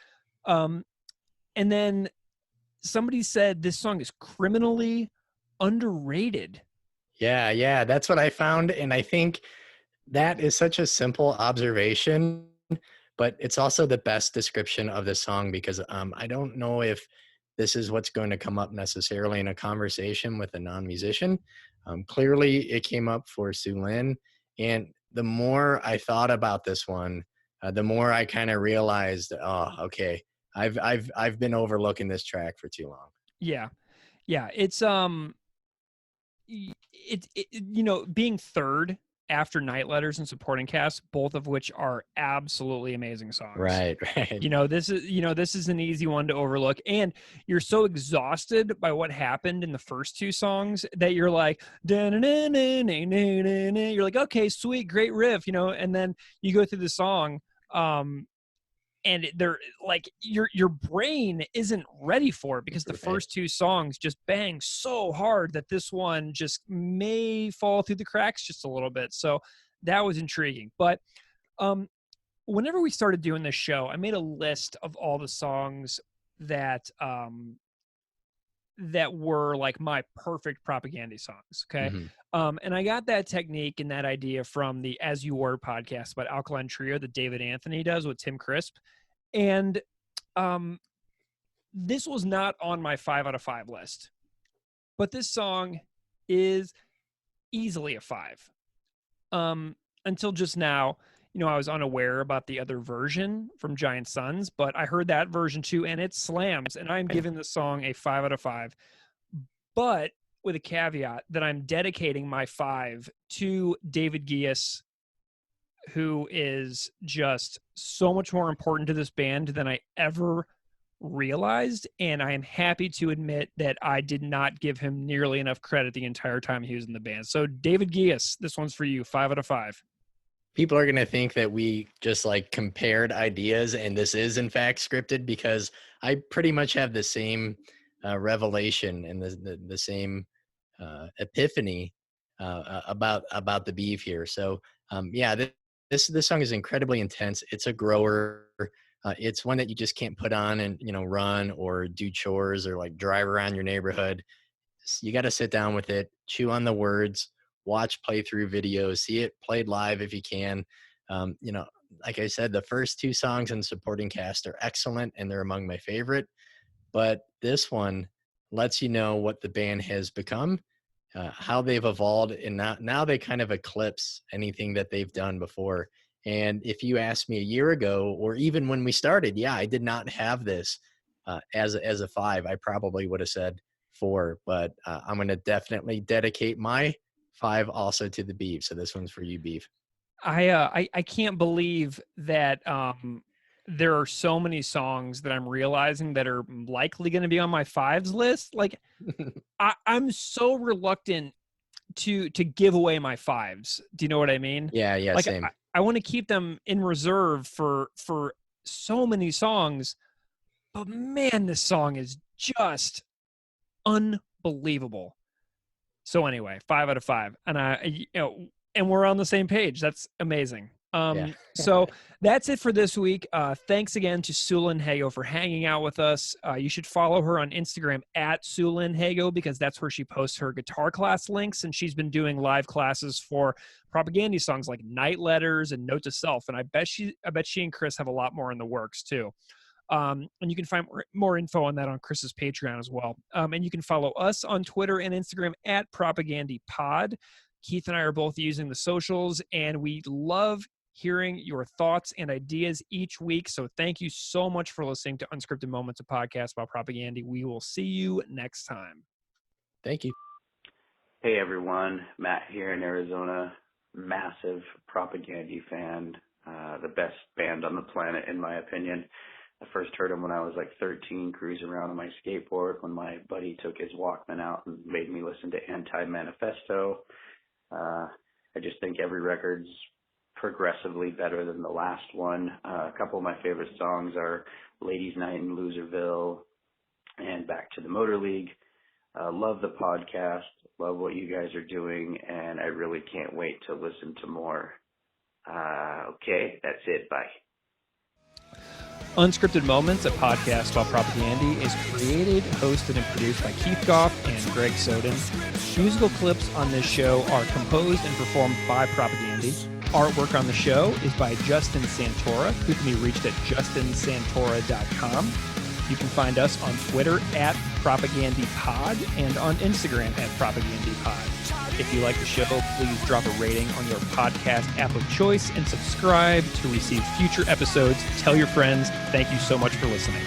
And then somebody said this song is criminally underrated. Yeah, that's what I found, and I think that is such a simple observation, but it's also the best description of the song because I don't know if this is what's going to come up necessarily in a conversation with a non-musician. Clearly, it came up for Sue Lin, and the more I thought about this one, the more I kind of realized, oh, okay, I've been overlooking this track for too long. Yeah. It's being third after Night Letters and Supporting Cast, both of which are absolutely amazing songs. Right, right. This is an easy one to overlook, and you're so exhausted by what happened in the first two songs that you're like, you're like, okay, sweet, great riff, and then you go through the song, and they're like your brain isn't ready for it because the first two songs just bang so hard that this one just may fall through the cracks just a little bit. So that was intriguing. But whenever we started doing this show, I made a list of all the songs that that were like my perfect propaganda songs. Okay. Mm-hmm. And I got that technique and that idea from the As You Were podcast about Alkaline Trio that David Anthony does with Tim Crisp. And this was not on my 5 out of 5 list, but this song is easily a 5. Until just now, I was unaware about the other version from Giant Suns, but I heard that version too, and it slams. And I'm giving this song a 5 out of 5, but with a caveat that I'm dedicating my 5 to David Gies, who is just so much more important to this band than I ever realized. And I am happy to admit that I did not give him nearly enough credit the entire time he was in the band. So David Gies, this one's for you, 5 out of 5. People are going to think that we just like compared ideas and this is in fact scripted because I pretty much have the same revelation and the same epiphany about the beef here. So this song is incredibly intense. It's a grower. It's one that you just can't put on and run or do chores or like drive around your neighborhood. You got to sit down with it, chew on the words, watch playthrough videos, see it played live if you can. Like I said, the first two songs in Supporting Cast are excellent and they're among my favorite. But this one lets you know what the band has become, how they've evolved, and now they kind of eclipse anything that they've done before. And if you asked me a year ago, or even when we started, I did not have this as a 5. I probably would have said 4, but I'm going to definitely dedicate my 5 also to the Beef. So this one's for you, Beef. I can't believe that there are so many songs that I'm realizing that are likely going to be on my 5s list. Like I'm so reluctant to give away my 5s. Do you know what I mean? Yeah, like same. I want to keep them in reserve for so many songs, but man, this song is just unbelievable. So anyway, 5 out of 5, and and we're on the same page. That's amazing. So that's it for this week. Thanks again to Sulin Hago for hanging out with us. You should follow her on Instagram at Sulin Hago, because that's where she posts her guitar class links. And she's been doing live classes for propaganda songs like Night Letters and Note to Self. And I bet she and Chris have a lot more in the works too. And you can find more info on that on Chris's Patreon as well. And you can follow us on Twitter and Instagram at PropagandyPod. Keith and I are both using the socials, and we love hearing your thoughts and ideas each week. So thank you so much for listening to Unscripted Moments, a podcast about propaganda. We will see you next time. Thank you. Hey everyone, Matt here in Arizona. Massive Propagandy fan. The best band on the planet, in my opinion. I first heard them when I was like 13, cruising around on my skateboard when my buddy took his Walkman out and made me listen to Anti-Manifesto. I just think every record's progressively better than the last one. A couple of my favorite songs are Ladies Night in Loserville and Back to the Motor League. Love the podcast, love what you guys are doing, and I really can't wait to listen to more. Okay, that's it. Bye. Unscripted Moments, a podcast about propaganda, is created, hosted, and produced by Keith Goff and Greg Soden. Musical clips on this show are composed and performed by Propagandy. Artwork on the show is by Justin Santora, who can be reached at justinsantora.com. You can find us on Twitter at PropagandyPod and on Instagram at PropagandyPod. If you like the show, please drop a rating on your podcast app of choice and subscribe to receive future episodes. Tell your friends. Thank you so much for listening.